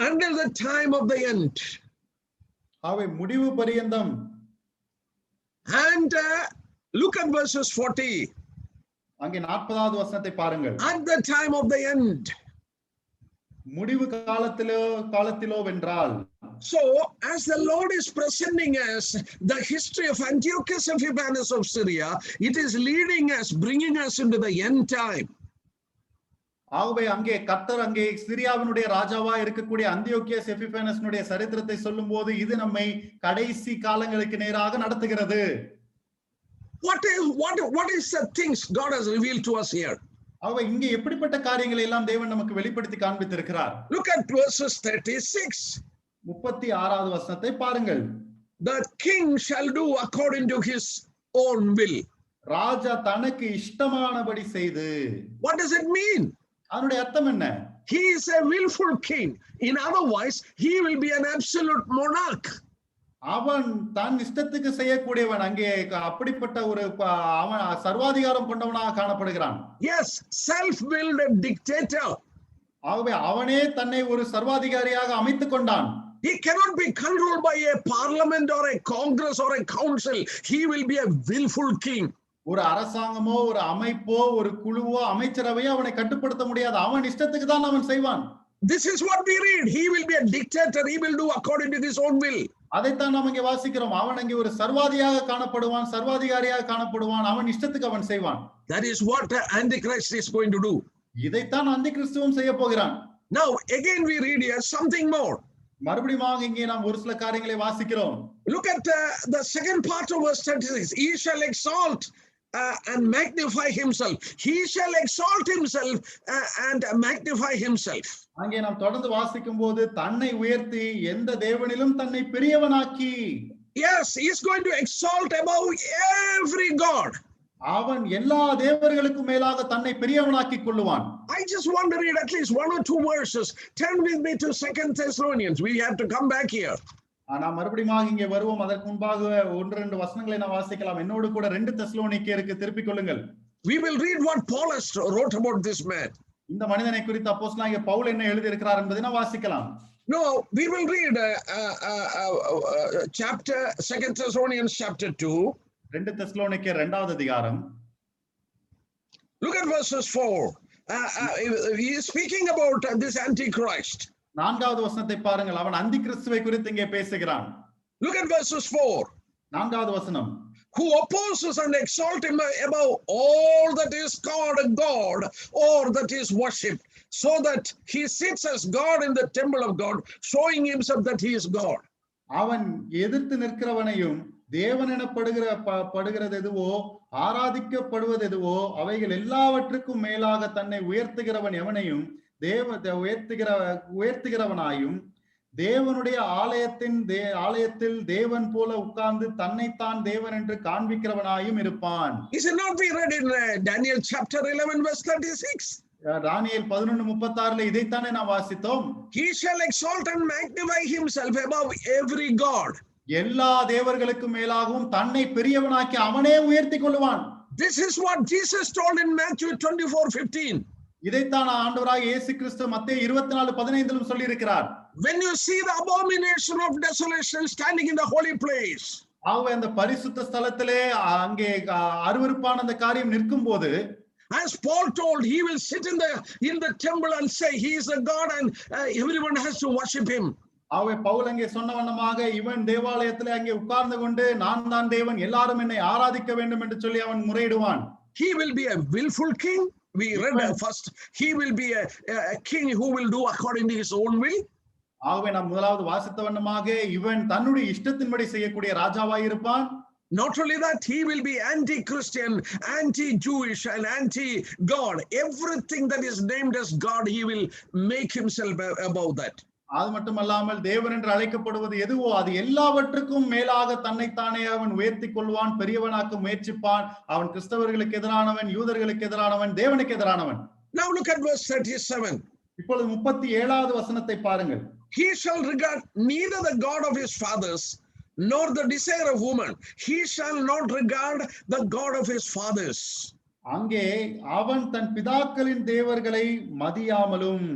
Until the time of the end. ஆகவே முடிவு பரியந்தம். And look at verses 40. அங்கே 40வது வசனத்தை பாருங்கள். At the time of the end. முடிவு காலத்திலோ வென்றால். So as the Lord is presenting us the history of Antiochus Epiphanes of Syria, it is leading us, bringing us into the end time. ஆகவே அங்கே கர்த்தர் அங்கே சிரியாவினுடைய ராஜாவா இருக்கக்கூடிய அந்தியோகியஸ் எபிஃபானஸ்னுடைய சரித்திரத்தை சொல்லும்போது இது நம்மை கடைசி காலங்களுக்கு நேராக நடத்துகிறது. What is the things God has revealed to us here? ஆகவே இங்கே எப்படிப்பட்ட காரியங்களை எல்லாம் தேவன் நமக்கு வெளிப்படுத்தி காண்பித்திருக்கிறார். Look at verses 36. 36வது வசனத்தை பாருங்கள். The king shall do according to his own will. ராஜா தனக்கு இஷ்டமானபடி செய்து. What does it mean? அதனுடைய அர்த்தம் என்ன? He is a willful king. In other words, he will be an absolute monarch. அவன் தான் இஷ்டத்துக்கு செய்யக்கூடியவன். அங்கே அப்படிப்பட்ட ஒரு அவன் சர்வாதிகாரம் கொண்டவனாக காணப்படுகிறான். Yes, self-willed dictator. ஆகவே அவனே தன்னை ஒரு சர்வாதிகாரியாக அமைத்துக் கொண்டான். He cannot be controlled by a parliament or a congress or a council. He will be a willful king. ஒரு அரசாங்கமோ ஒரு அமைப்போ ஒரு குழுவோ அமைச்சரவையோ அவனை கட்டுப்படுத்த முடியாது. அவன் இஷ்டத்துக்கு தான் அவன் செய்வான். This is what we read. He will be a dictator. He will do according to his own will. அதைத்தான் நாம் இங்கே வாசிக்கிறோம். அவன் அங்கே ஒரு சர்வாதிகாரியாக காணப்படுவான். அவன் இஷ்டத்துக்கு அவன் செய்வான். That is what the Antichrist is going to do. இதைத்தான் அந்தி கிறிஸ்துவும் செய்ய போகிறான். Now again we read here something more. மறுபடியும் இங்கே நாம் ஒரு சில காரியங்களை வாசிக்கிறோம். Look at the second part of verse 36. He shall exalt and magnify himself. He shall exalt himself and magnify himself. அங்கே நாம் தொடர்ந்து வாசிக்கும் போது தன்னை உயர்த்தி எந்த தேவனிலும் தன்னை பெரியவனாக்கி. Yes, he is going to exalt above every god. அவன் எல்லா தேவர்களுக்கும் மேலாக தன்னை பெரியவனாக்கிக் கொள்ளுவான். I just want to read at least 1 or 2 verses. Turn with me to 2 Thessalonians. We have to come back here. நாம் மறுபடியும் இங்கே வருவோம். அதற்கு முன்பாக 1-2 வசனங்களை நான் வாசிக்கலாம். என்னோடு கூட 2 தெசலோனிக்கேயருக்கு திருப்பிக் கொள்ளுங்கள். We will read what Paul has wrote about this man. இந்த மனிதனை குறித்து அப்போஸ்தலனாகிய பவுல் என்ன எழுதி இருக்கிறார் என்பதை நான் வாசிக்கலாம். No, we will read chapter 2 Thessalonians chapter 2. 2 தெசலோனிக்கேயர் 2வது அதிகாரம். Look at verses 4. He is speaking about this Antichrist. 4வது வசனத்தை பாருங்கள். அவன் அந்தி கிறிஸ்துவை குறித்து இங்கே பேசுகிறான். Look at verses 4. 4வது வசனம். Who opposes and exalts him above all that is called a god or that is worshipped, so that he sits as God in the temple of God, showing himself that he is God. அவன் எதிர்த்து நிற்கிறவனையும் தேவன் எனப்படுகிறது எதுவோ ஆராதிக்கப்படுவது எதுவோ அவைகள் எல்லாவற்றுக்கும் மேலாக தன்னை உயர்த்துகிறவன் எவனையும் உயர்த்துகிறவனாயும் தேவனுடைய ஆலயத்தில் தேவன் போல உட்கார்ந்து தன்னைத்தான் தேவன் என்று காண்பிக்கிறவனாயும் இருப்பான். Is it not we read in Daniel chapter 11 verse 36? தானியேல் 11:36ல இதைத்தானே நாம் வாசித்தோம். He shall exalt and magnify himself above every god. எல்லா தேவர்களுக்கும் மேலாகவும் தன்னை பெரியவனாக்கி அவனே உயர்த்திக் கொள்வான். This is what Jesus told in Matthew 24:15. இதைத்தான் ஆண்டவராகிய இயேசு கிறிஸ்து மத்தேயு 24:15 சொல்லி இருக்கிறார். When you see the abomination of desolation standing in the holy place, அந்த பரிசுத்த ஸ்தலத்திலே அங்கே அருவருப்பான அந்த காரியம் நிற்கும் போது, as Paul told, he will sit in the temple and say he is a god and everyone has to worship him. Pavul அங்கே சொன்ன வண்ணமாக இவன் தேவாலயத்திலே அங்கே உட்கார்ந்து கொண்டு நான் தான் தேவன் எல்லாரும் என்னை ஆராதிக்க வேண்டும் என்று சொல்லி அவன் முறையிடுவான். He will be a willful king. We read first, he will be a king who will do according to his own will. ஆகவே நாம் முதலாவது வாசித்த வண்ணமாக இவன் தன்னுடைய இஷ்டத்தின்படி செய்யக்கூடிய ராஜாவாய் இருப்பான். Not only that, he will be anti-Christian, anti-Jewish and anti-God. Everything that is named as God, he will make himself above that. அது மட்டுமல்லாமல் தேவன் என்று அழைக்கப்படுவது எதுவோ அது எல்லாவற்றுக்கும் மேலாக தன்னைத்தானே அவன் உயர்த்திக் கொள்வான், பெரியவனாக்க முயற்சிப்பான். அவன் கிறிஸ்தவர்களுக்கு எதிரானவன், யூதர்களுக்கு எதிரானவன், தேவனுக்கு எதிரானவன். Now look at verse 37. இப்பொழுது 37வது வசனத்தை பாருங்கள். He shall regard neither the God of his fathers nor the desire of woman. He shall not regard the God of his fathers. அங்கே அவன் தன் பிதாக்களின் தேவர்களை மதியாமலும்.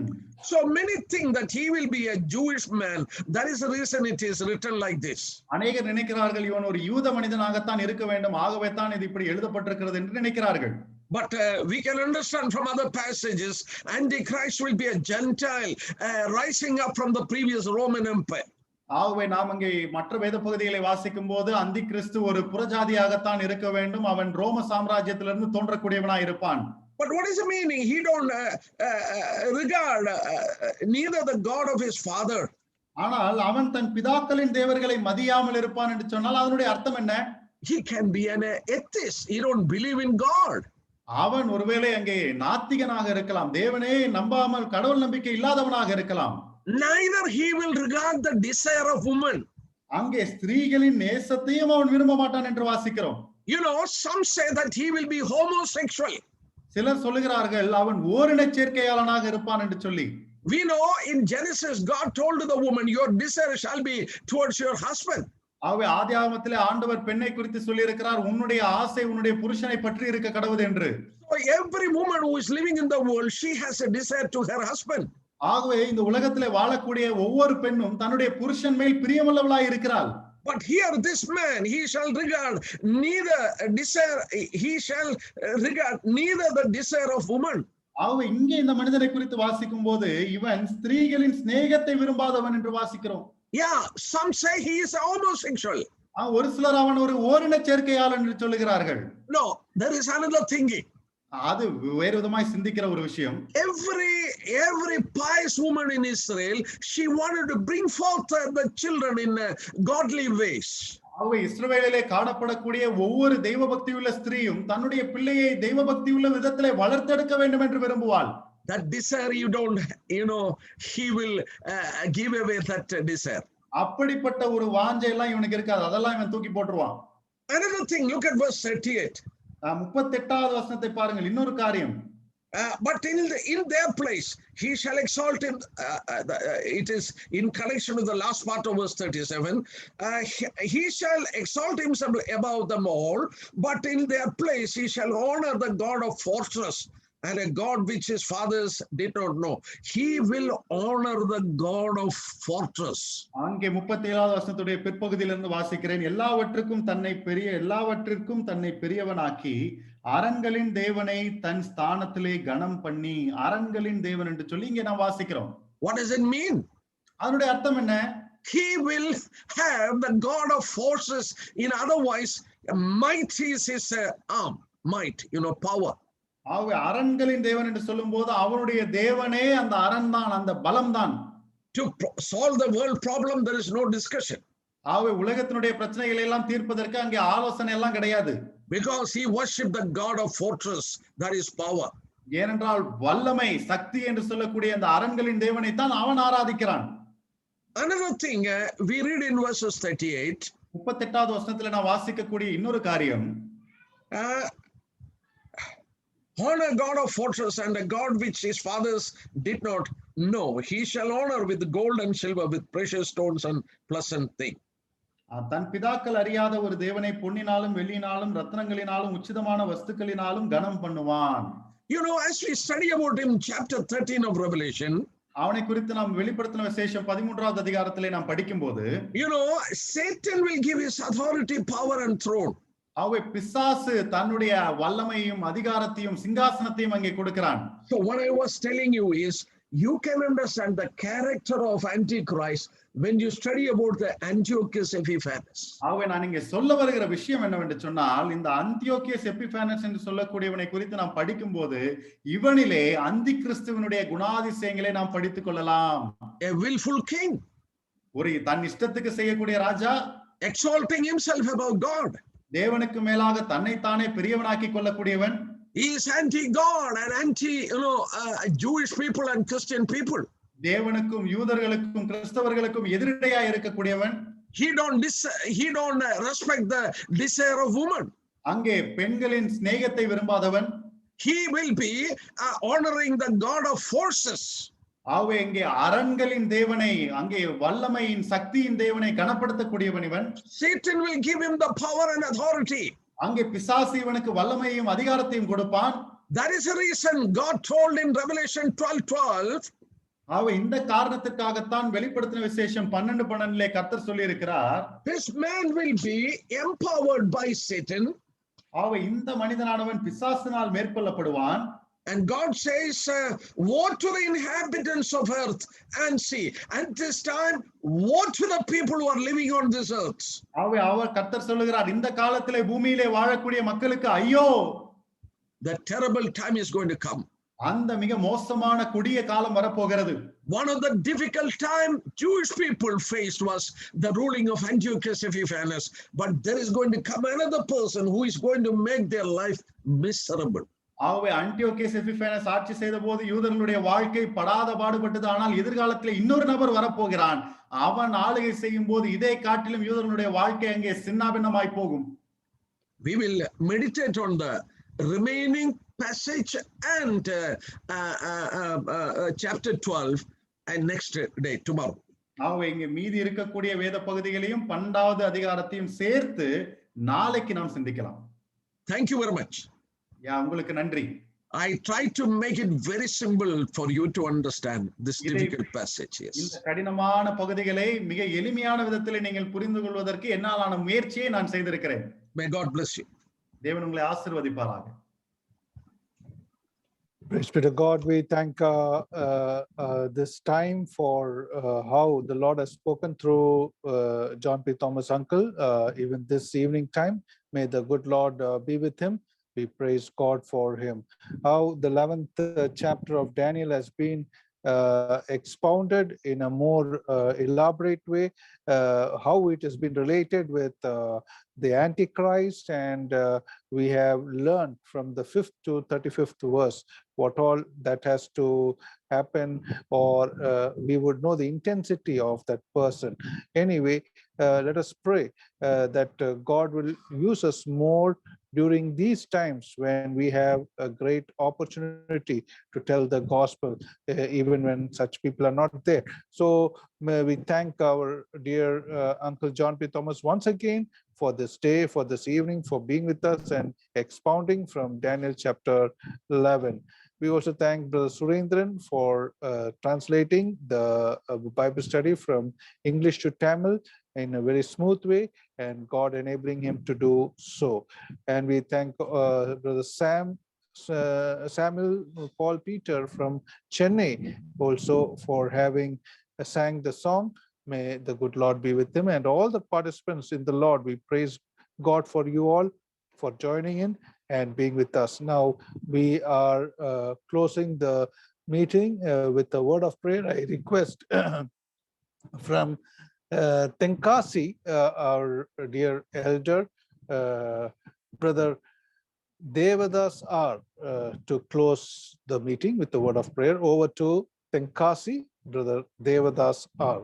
So many think that he will be a Jewish man. That is the reason it is written like this. அநேகர் நினைக்கிறார்கள் இவன் ஒரு யூத மனிதனாகத்தான் இருக்க வேண்டும், ஆகவே தான் இது இப்படி எழுதப்பட்டிருக்கிறது என்று நினைக்கிறார்கள். But we can understand from other passages, Antichrist will be a Gentile rising up from the previous Roman Empire. ஆகவே நாம் அங்கே மற்ற வேத பகுதிகளை வாசிக்கும் போது அந்தி கிறிஸ்து ஒரு புறஜாதியாகத்தான் இருக்க வேண்டும், அவன் ரோம சாம்ராஜ்யத்திலிருந்து தோன்றக்கூடியவனாய் இருப்பான். But what is the meaning? He don't regard neither the God of his father. ஆனால் அவன் தன் பிதாக்களின் தேவர்களை மதியாமல் இருப்பான் என்று சொன்னால் அதனுடைய அர்த்தம் என்ன? He can be an atheist. He don't believe in God. அவன் ஒருவேளை அங்கே நாத்திகனாக இருக்கலாம், தேவனே நம்பாமல் கடவுள் நம்பிக்கை இல்லாதவனாக இருக்கலாம். Neither he will regard the desire of woman. அங்கே ஸ்திரீகளின் நேசத்தையும் அவன் விரும்ப மாட்டான் என்று வாசிக்கிறோம். You know, some say that he will be homosexual. சிலர் சொல்லுகிறார்கள் அவன் ஓரின சேர்க்கையாளனாக இருப்பான் என்று சொல்லி. We know in Genesis God told to the woman, your desire shall be towards your husband. ஆகவே ஆதியாகமத்திலே ஆண்டவர் பெண்ணை குறித்து சொல்லி இருக்கிறார், உன்னுடைய ஆசை உன்னுடைய புருஷனை பற்றி இருக்க கடவுது என்று. So every woman who is living in the world, she has a desire to her husband. ஆகவே இந்த உலகத்திலே வாழக்கூடிய ஒவ்வொரு பெண்ணும் தன்னுடைய புருஷன் மேல் பிரியமுள்ளவளாய் இருக்கிறாள். But here this man, he shall regard neither the desire of woman. ஆகவே இங்கே இந்த மனிதனை குறித்து வாசிக்கும் போது இவன் ஸ்திரீகளின் சிநேகத்தை விரும்பாதவன் என்று வாசிக்கிறோம். Yeah, some say he is a homosexual. ஒரு சிலர் அவன் ஒரு ஓரின சேர்க்கையாளன் என்று சொல்லுகிறார்கள். No, there is another thinking. அது வேறு விதமாய் சிந்திக்கிற ஒரு விஷயம். Every pious woman in Israel, she wanted to bring forth the children in godly ways. ஆகவே இஸ்ரவேலிலே காணப்படக்கூடிய ஒவ்வொரு தெய்வ பக்தியுள்ள ஸ்திரீயும் தன்னுடைய பிள்ளையை தெய்வ பக்தியுள்ள விதத்திலே வளர்த்தெடுக்க வேண்டும் என்று விரும்புவாள். That desire you don't, he will give away that desire. அப்படிப்பட்ட ஒரு வாஞ்சை எல்லாம் இவனுக்கு இருக்காது, அதெல்லாம் இவன் தூக்கி போட்டுருவான். Another thing, look at verse 38. 38வது வசனத்தை பாருங்கள். இன்னொரு காரியம். But in their place, he shall exalt him. It is in connection with the last part of verse 37. He shall exalt himself above them all, but in their place he shall honor the God of fortress and a God which his fathers did not know. He will honor the God of fortress. அங்கே 37வது வசனத்துடைய பிற்பகுதியிலிருந்து வாசிக்கிறேன். எல்லாவற்றிற்கும் தன்னை பெரியவனாக்கி அரண்களின் தேவனை தன் ஸ்தானத்திலே கனம் பண்ணி, அரண்களின் தேவன் என்று சொல்லி இங்கே நாம் வாசிக்கிறோம். What does it mean? அதனுடைய அர்த்தம் என்ன? He will have the God of forces. In otherwise, might is his arm, might, power. ஆகவே அரண்களின் தேவன் என்று சொல்லும் போது அவனுடைய தேவனே அந்த அரண் தான், அந்த பலம் தான். To solve the world problem, there is no discussion. ஆகவே உலகத்தினுடைய பிரச்சனைகளை எல்லாம் தீர்ப்பதற்கு அங்கே ஆலோசனை எல்லாம் கிடையாது. Because he worshiped the God of fortress, that is power. ஏனென்றால் வல்லமை, சக்தி என்று சொல்லக்கூடிய அந்த அரண்களின் தேவனை தான் அவன் ஆராதிக்கிறான். Another thing we read in verses 38. 38வது வசனத்துல நான் வாசிக்கக்கூடிய இன்னொரு காரியம். Honor God of fortress and a God which his fathers did not know. He shall honor with gold and silver, with precious stones and pleasant things. தன் பிதாக்கள் அறியாத ஒரு தேவனை பொன்னினாலும் வெள்ளியினாலும் ரத்னங்களினாலும் உச்சிதமான வஸ்துக்களினாலும் கனம் பண்ணுவான். As we study about him, chapter 13 of Revelation, அவனை குறித்து நாம் வெளிப்படுத்தின விசேஷம் 13வது அதிகாரத்திலே நாம் படிக்கும்போது, Satan will give his authority, power and throne. ஆகவே பிசாசு தன்னுடைய வல்லமையும் அதிகாரத்தையும் சிங்காசனத்தையும் அங்கே கொடுக்கிறான். So what I was telling you is, you can understand the character of Antichrist when you study about the Antiochus Epiphanes. ஆகவே நான் இங்கே சொல்ல வருகிற விஷயம் என்னவென்று சொன்னால், இந்த அந்தியோக்கியஸ் எபிஃபானஸ் என்று சொல்லக்கூடியவனை குறித்து நாம் படிக்கும்போது இவனிலே அந்தி கிறிஸ்துவனுடைய குணாதிசயங்களை நாம் படித்துக் கொள்ளலாம். A willful king, ஒரு தன் இஷ்டத்துக்கு செய்யக்கூடிய ராஜா, exalting himself above God. தேவனுக்கு மேலாக தன்னைத்தானே பெரியவனாக்கி கொள்ளக்கூடியவன். He is anti-God and anti-Jewish people and Christian people. தேவனுக்கும் யூதர்களுக்கும் கிறிஸ்தவர்களுக்கும் எதிரிடையா இருக்கக்கூடியவன். He don't respect the desire of woman. அங்கே பெண்களின் சிநேகத்தை விரும்பாதவன். He will be honoring the God of forces. ஆகவே இங்கே அரண்களின் தேவனை, அங்கே வல்லமையின் சக்தியின் தேவனை கனப்படுத்தக்கூடியவன் இவன். Satan will give him the power and authority. அங்கே பிசாசு இவனுக்கு வல்லமையும் அதிகாரத்தையும் கொடுப்பான். That is the reason God told in Revelation 12:12. ஆகவே இந்த காரணத்துக்காகத்தான் வெளிப்படுத்தின விசேஷம் 12:12 கர்த்தர் சொல்லி இருக்கிறார், This man will be empowered by Satan. ஆகவே இந்த மனிதனானவன் பிசாசினால் மேற்கொள்ளப்படுவான். And God says, woe to the inhabitants of earth and sea. At this time, woe to the people who are living on this earth. ஆகவே அவர் கர்த்தர் சொல்லுகிறார், இந்த காலத்திலே பூமியிலே வாழக்கூடிய மக்களுக்கு ஐயோ, the terrible time is going to come. அந்த மிக மோசமான கொடிய காலம் வரப்போகிறது. One of the difficult time Jewish people faced was the ruling of Antiochus Epiphanes, but there is going to come another person who is going to make their life miserable. ஆகவே அந்தியோக்கியஸ் எபிஃபானஸ் ஆட்சி செய்த போது யூதர்களுடைய வாழ்க்கை படாத பாடுபட்டது. ஆனால் எதிர்காலத்தில் இன்னொரு நபர் வரப்போகிறான். அவன் ஆளுகை செய்யும் போது இதை காட்டிலும் யூதர்களுடைய வாழ்க்கை அங்கே சின்னாபின்னமாய் போகும். We will meditate on the remaining passage and chapter 12 and next day, tomorrow. ஆகவே இங்கே மீதி இருக்கக்கூடிய வேத பகுதிகளையும் 12வது அதிகாரத்தையும் சேர்த்து நாளைக்கு நாம் சிந்திக்கலாம். Thank you very much. உங்களுக்கு நன்றி. I try to make it very simple for you to understand this difficult passage. Yes. இந்த கடினமான பகுதிகளை மிக எளிமையான விதத்தில் நீங்கள் புரிந்து கொள்வதற்கு என்னாலான முயற்சியை நான் செய்திருக்கிறேன். May God bless you. தேவன் உங்களை ஆசீர்வதிப்பாராக. Praise be to God. We thank this time for how the Lord has spoken through John P. Thomas uncle, even this evening time. May the good Lord be with him. We praise God for him. How the 11th chapter of Daniel has been expounded in a more elaborate way how it has been related with the Antichrist, and we have learned from the 5th to 35th verse what all that has to happen, or we would know the intensity of that person. Anyway, let us pray that God will use us more during these times when we have a great opportunity to tell the gospel, even when such people are not there. So may we thank our dear Uncle John P. Thomas once again for this day, for this evening, for being with us and expounding from Daniel chapter 11. We also thank Brother Surendran for translating the Bible study from English to Tamil in a very smooth way, and God enabling him to do so. And we thank Brother Samuel Paul Peter from Chennai also for having sang the song. May the good Lord be with him and all the participants in the Lord. We praise God for you all for joining in and being with us. Now we are closing the meeting with a word of prayer. I request from Tenkasi, our dear elder, Brother Devadas R, to close the meeting with the word of prayer. Over to Tenkasi, Brother Devadas R.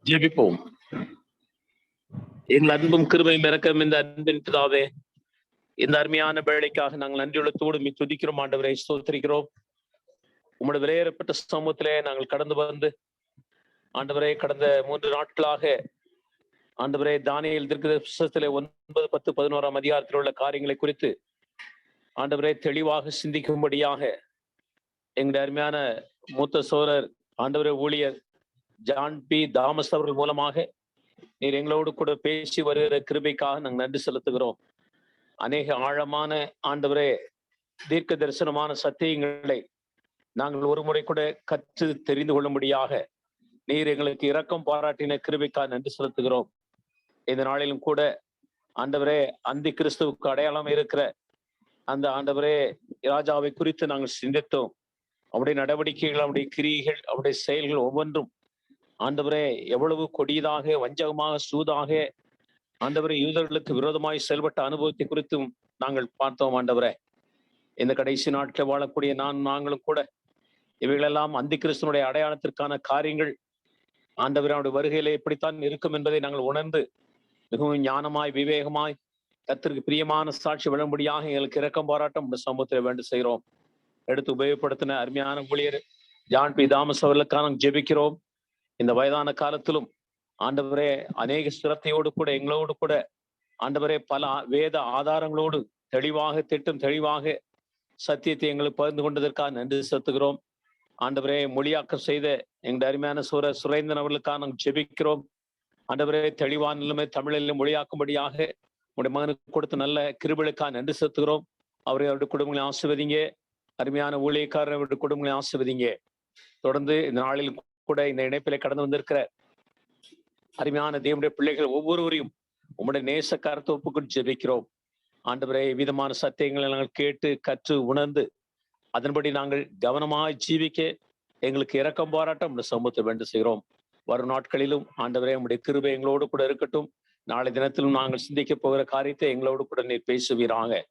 ஜெபிப்போம். எங்கள் அன்பும் கிருபையும் இரக்கம் இந்த அன்பின் பிதாவே, இந்த அருமையான வேளைக்காக நாங்கள் நன்றியுள்ளத்தோடு மீ துதிக்கிறோம் ஆண்டவரை, ஸ்தோத்திரிக்கிறோம். உம்முடைய விலையேறப்பட்ட சமூகத்திலே நாங்கள் கடந்து வந்து ஆண்டவரே, கடந்த 3 நாட்களாக ஆண்டவரே தானியேல் தீர்க்கதரிசனத்திலே 9, 10, 11 அதிகாரத்தில் உள்ள காரியங்களை குறித்து ஆண்டவரே தெளிவாக சிந்திக்கும்படியாக எங்களுடைய அருமையான மூத்த சோழர் ஆண்டவரே ஊழியர் ஜான் பி தாமஸ் அவர்கள் மூலமாக நீர் எங்களோடு கூட பேசி வருகிற கிருபைக்காக நாங்கள் நன்றி செலுத்துகிறோம். அநேக ஆழமான ஆண்டவரே தீர்க்க தரிசனமான சத்தியங்களை நாங்கள் ஒரு முறை கூட கற்று தெரிந்து கொள்ளும்படியாக நீர் எங்களுக்கு இரக்கம் பாராட்டின கிருபைக்காக நன்றி செலுத்துகிறோம். இந்த நாளிலும் கூட ஆண்டவரே அந்தி கிறிஸ்துவுக்கு அடையாளம் இருக்கிற அந்த ஆண்டவரே ராஜாவை குறித்து நாங்கள் சிந்தித்தோம். அவருடைய நடவடிக்கைகள், அவருடைய கிரியைகள், அவருடைய செயல்கள் ஒவ்வொன்றும் ஆண்டவரே எவ்வளவு கொடியதாக, வஞ்சகமாக, சூதாக ஆண்டவரே யூதர்களுக்கு விரோதமாய் செயல்பட்ட அனுபவத்தை குறித்தும் நாங்கள் பார்த்தோம். ஆண்டவரே, இந்த கடைசி நாட்களில் வாழக்கூடிய நாங்களும் கூட இவைகளெல்லாம் அந்தி கிறிஸ்துவனுடைய அடையாளத்திற்கான காரியங்கள் ஆண்டவரே அவருடைய வருகையிலே எப்படித்தான் இருக்கும் என்பதை நாங்கள் உணர்ந்து மிகவும் ஞானமாய், விவேகமாய், கர்த்தருக்கு பிரியமான சாட்சி விழும்படியாக எங்களுக்கு இரக்கம் பாராட்டம் இந்த சமூகத்தை வேண்டும் செய்கிறோம். எடுத்து உபயோகப்படுத்தின அருமையான ஊழியர் ஜான் பி தாமஸ் அவர்களுக்காக நாங்கள் ஜெபிக்கிறோம். இந்த வயதான காலத்திலும் ஆண்டவரே அநேக சிரத்தையோடு கூட எங்களோடு கூட ஆண்டவரே பல வேத ஆதாரங்களோடு தெளிவாக தெளிவாக சத்தியத்தை எங்களுக்கு பகிர்ந்து கொண்டதற்காக நன்றி செலுத்துகிறோம். ஆண்டவரே மொழியாக்கம் செய்த எங்களுடைய அருமையான சுரேந்திரன் அவர்களுக்காக நாங்கள் ஜெபிக்கிறோம். ஆண்டவரே தெளிவான நிலைமை தமிழில் மொழியாக்கும்படியாக உடைய மகனுக்கு கொடுத்த நல்ல கிருபைகளுக்காக நன்றி செலுத்துகிறோம். அவருடைய குடும்பங்களை ஆசீர்வதிங்க. அருமையான ஊழியக்காரர் அவருடைய குடும்பங்களை ஆசீர்வதிங்க. தொடர்ந்து இந்த நாளில் கூட இந்த இணைப்பிலே கடந்து வந்திருக்கிற அருமையான தேவனுடைய பிள்ளைகள் ஒவ்வொருவரையும் உம்முடைய நேச கரத்தை ஒப்புக்கொண்டு ஜெபிக்கிறோம். ஆண்டவரே விதமான சத்தியங்களை நாங்கள் கேட்டு கற்று உணர்ந்து அதன்படி நாங்கள் கவனமாய் ஜீவிக்க எங்களுக்கு இரக்கம் பாராட்டம் உடைய சமூகத்தை வேண்டும் செய்கிறோம். வரும் நாட்களிலும் ஆண்டவரே உம்முடைய கிருபை எங்களோடு கூட இருக்கட்டும். நாளை தினத்திலும் நாங்கள் சிந்திக்க போகிற காரியத்தை எங்களோடு கூட நீர் பேசுவீராக.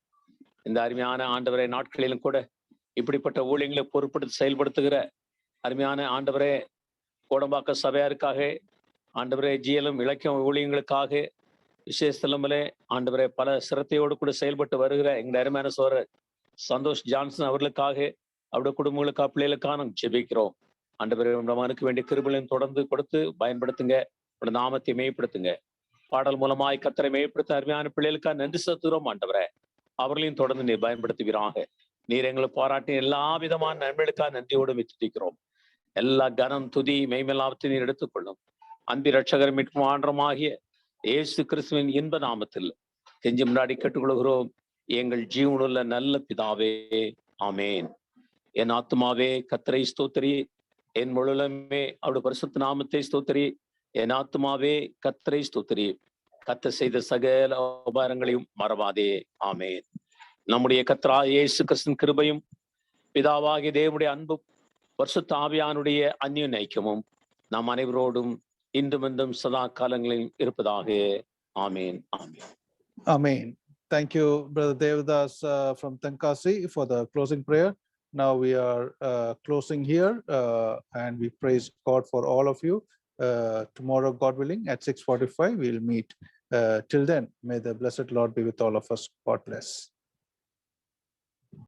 இந்த அருமையான ஆண்டவரே நாட்களிலும் கூட இப்படிப்பட்ட ஊழியங்களை பொறுப்படுத்தி செயல்படுத்துகிற அருமையான ஆண்டவரே கோடம்பாக்க சபையாருக்காக, ஆண்டவரே ஜிஎலும் இலக்கிய ஊழியங்களுக்காக, விசேஷத்திலுமே ஆண்டவரே பல சிரத்தையோடு கூட செயல்பட்டு வருகிற எங்களுடைய அருமையான சோழர் சந்தோஷ் ஜான்சன் அவர்களுக்காக, அவருடைய குடும்பங்களுக்காக, பிள்ளைகளுக்காக நாங்கள் ஜெபிக்கிறோம். ஆண்டவரே மனுக்கு வேண்டிய கிருபைகளையும் தொடர்ந்து கொடுத்து பயன்படுத்துங்க. உடைய நாமத்தை மேம்படுத்துங்க. பாடல் மூலமாய் கர்த்தரை மேம்படுத்த அருமையான பிள்ளைகளுக்காக நன்றி செலுத்துகிறோம். ஆண்டவரே அவர்களையும் தொடர்ந்து நீர் பயன்படுத்துவீராக. நீர் எங்களை பாராட்டி எல்லா விதமான நன்மைகளுக்காக நன்றியோடு துதிக்கிறோம். எல்லா கனம் துதி மெய்மெல்லாவற்றை நீர் எடுத்துக்கொள்ளும். அன்பி ரட்சகர் மீட்கும் ஆண்டவருமாகிய இயேசு கிறிஸ்துவின் இன்ப நாமத்தில் கெஞ்சி முன்னாடி கேட்டுக்கொள்கிறோம். எங்கள் ஜீவனுள்ள நல்ல பிதாவே, ஆமேன். என் ஆத்துமாவே கர்த்தரை ஸ்தோத்திரி, என் முழுலமே அவருடைய பரிசுத்த நாமத்தை ஸ்தோத்திரி. என் ஆத்துமாவே கர்த்தரை ஸ்தோத்திரி, கர்த்தர் செய்த சகல உபகாரங்களையும் மறவாதே. ஆமென். நம்முடைய கர்த்தராகிய இயேசு கிறிஸ்துவின் கிருபையும் பிதாவாகிய தேவனுடைய அன்பும் பரிசுத்த ஆவியானுடைய அந்யோன்ய ஐக்கியமும் நாம் அனைவரோடும் இன்றும் என்றும் சதா காலங்களில் இருப்பதாக. ஆமென். ஆமென். Amen. Thank you, Brother Devadas from Tenkasi for the closing prayer. Now we are closing here and we praise God for all of you. Tomorrow, God willing, at 6:45, we'll meet. Till then, may the blessed Lord be with all of us. God bless.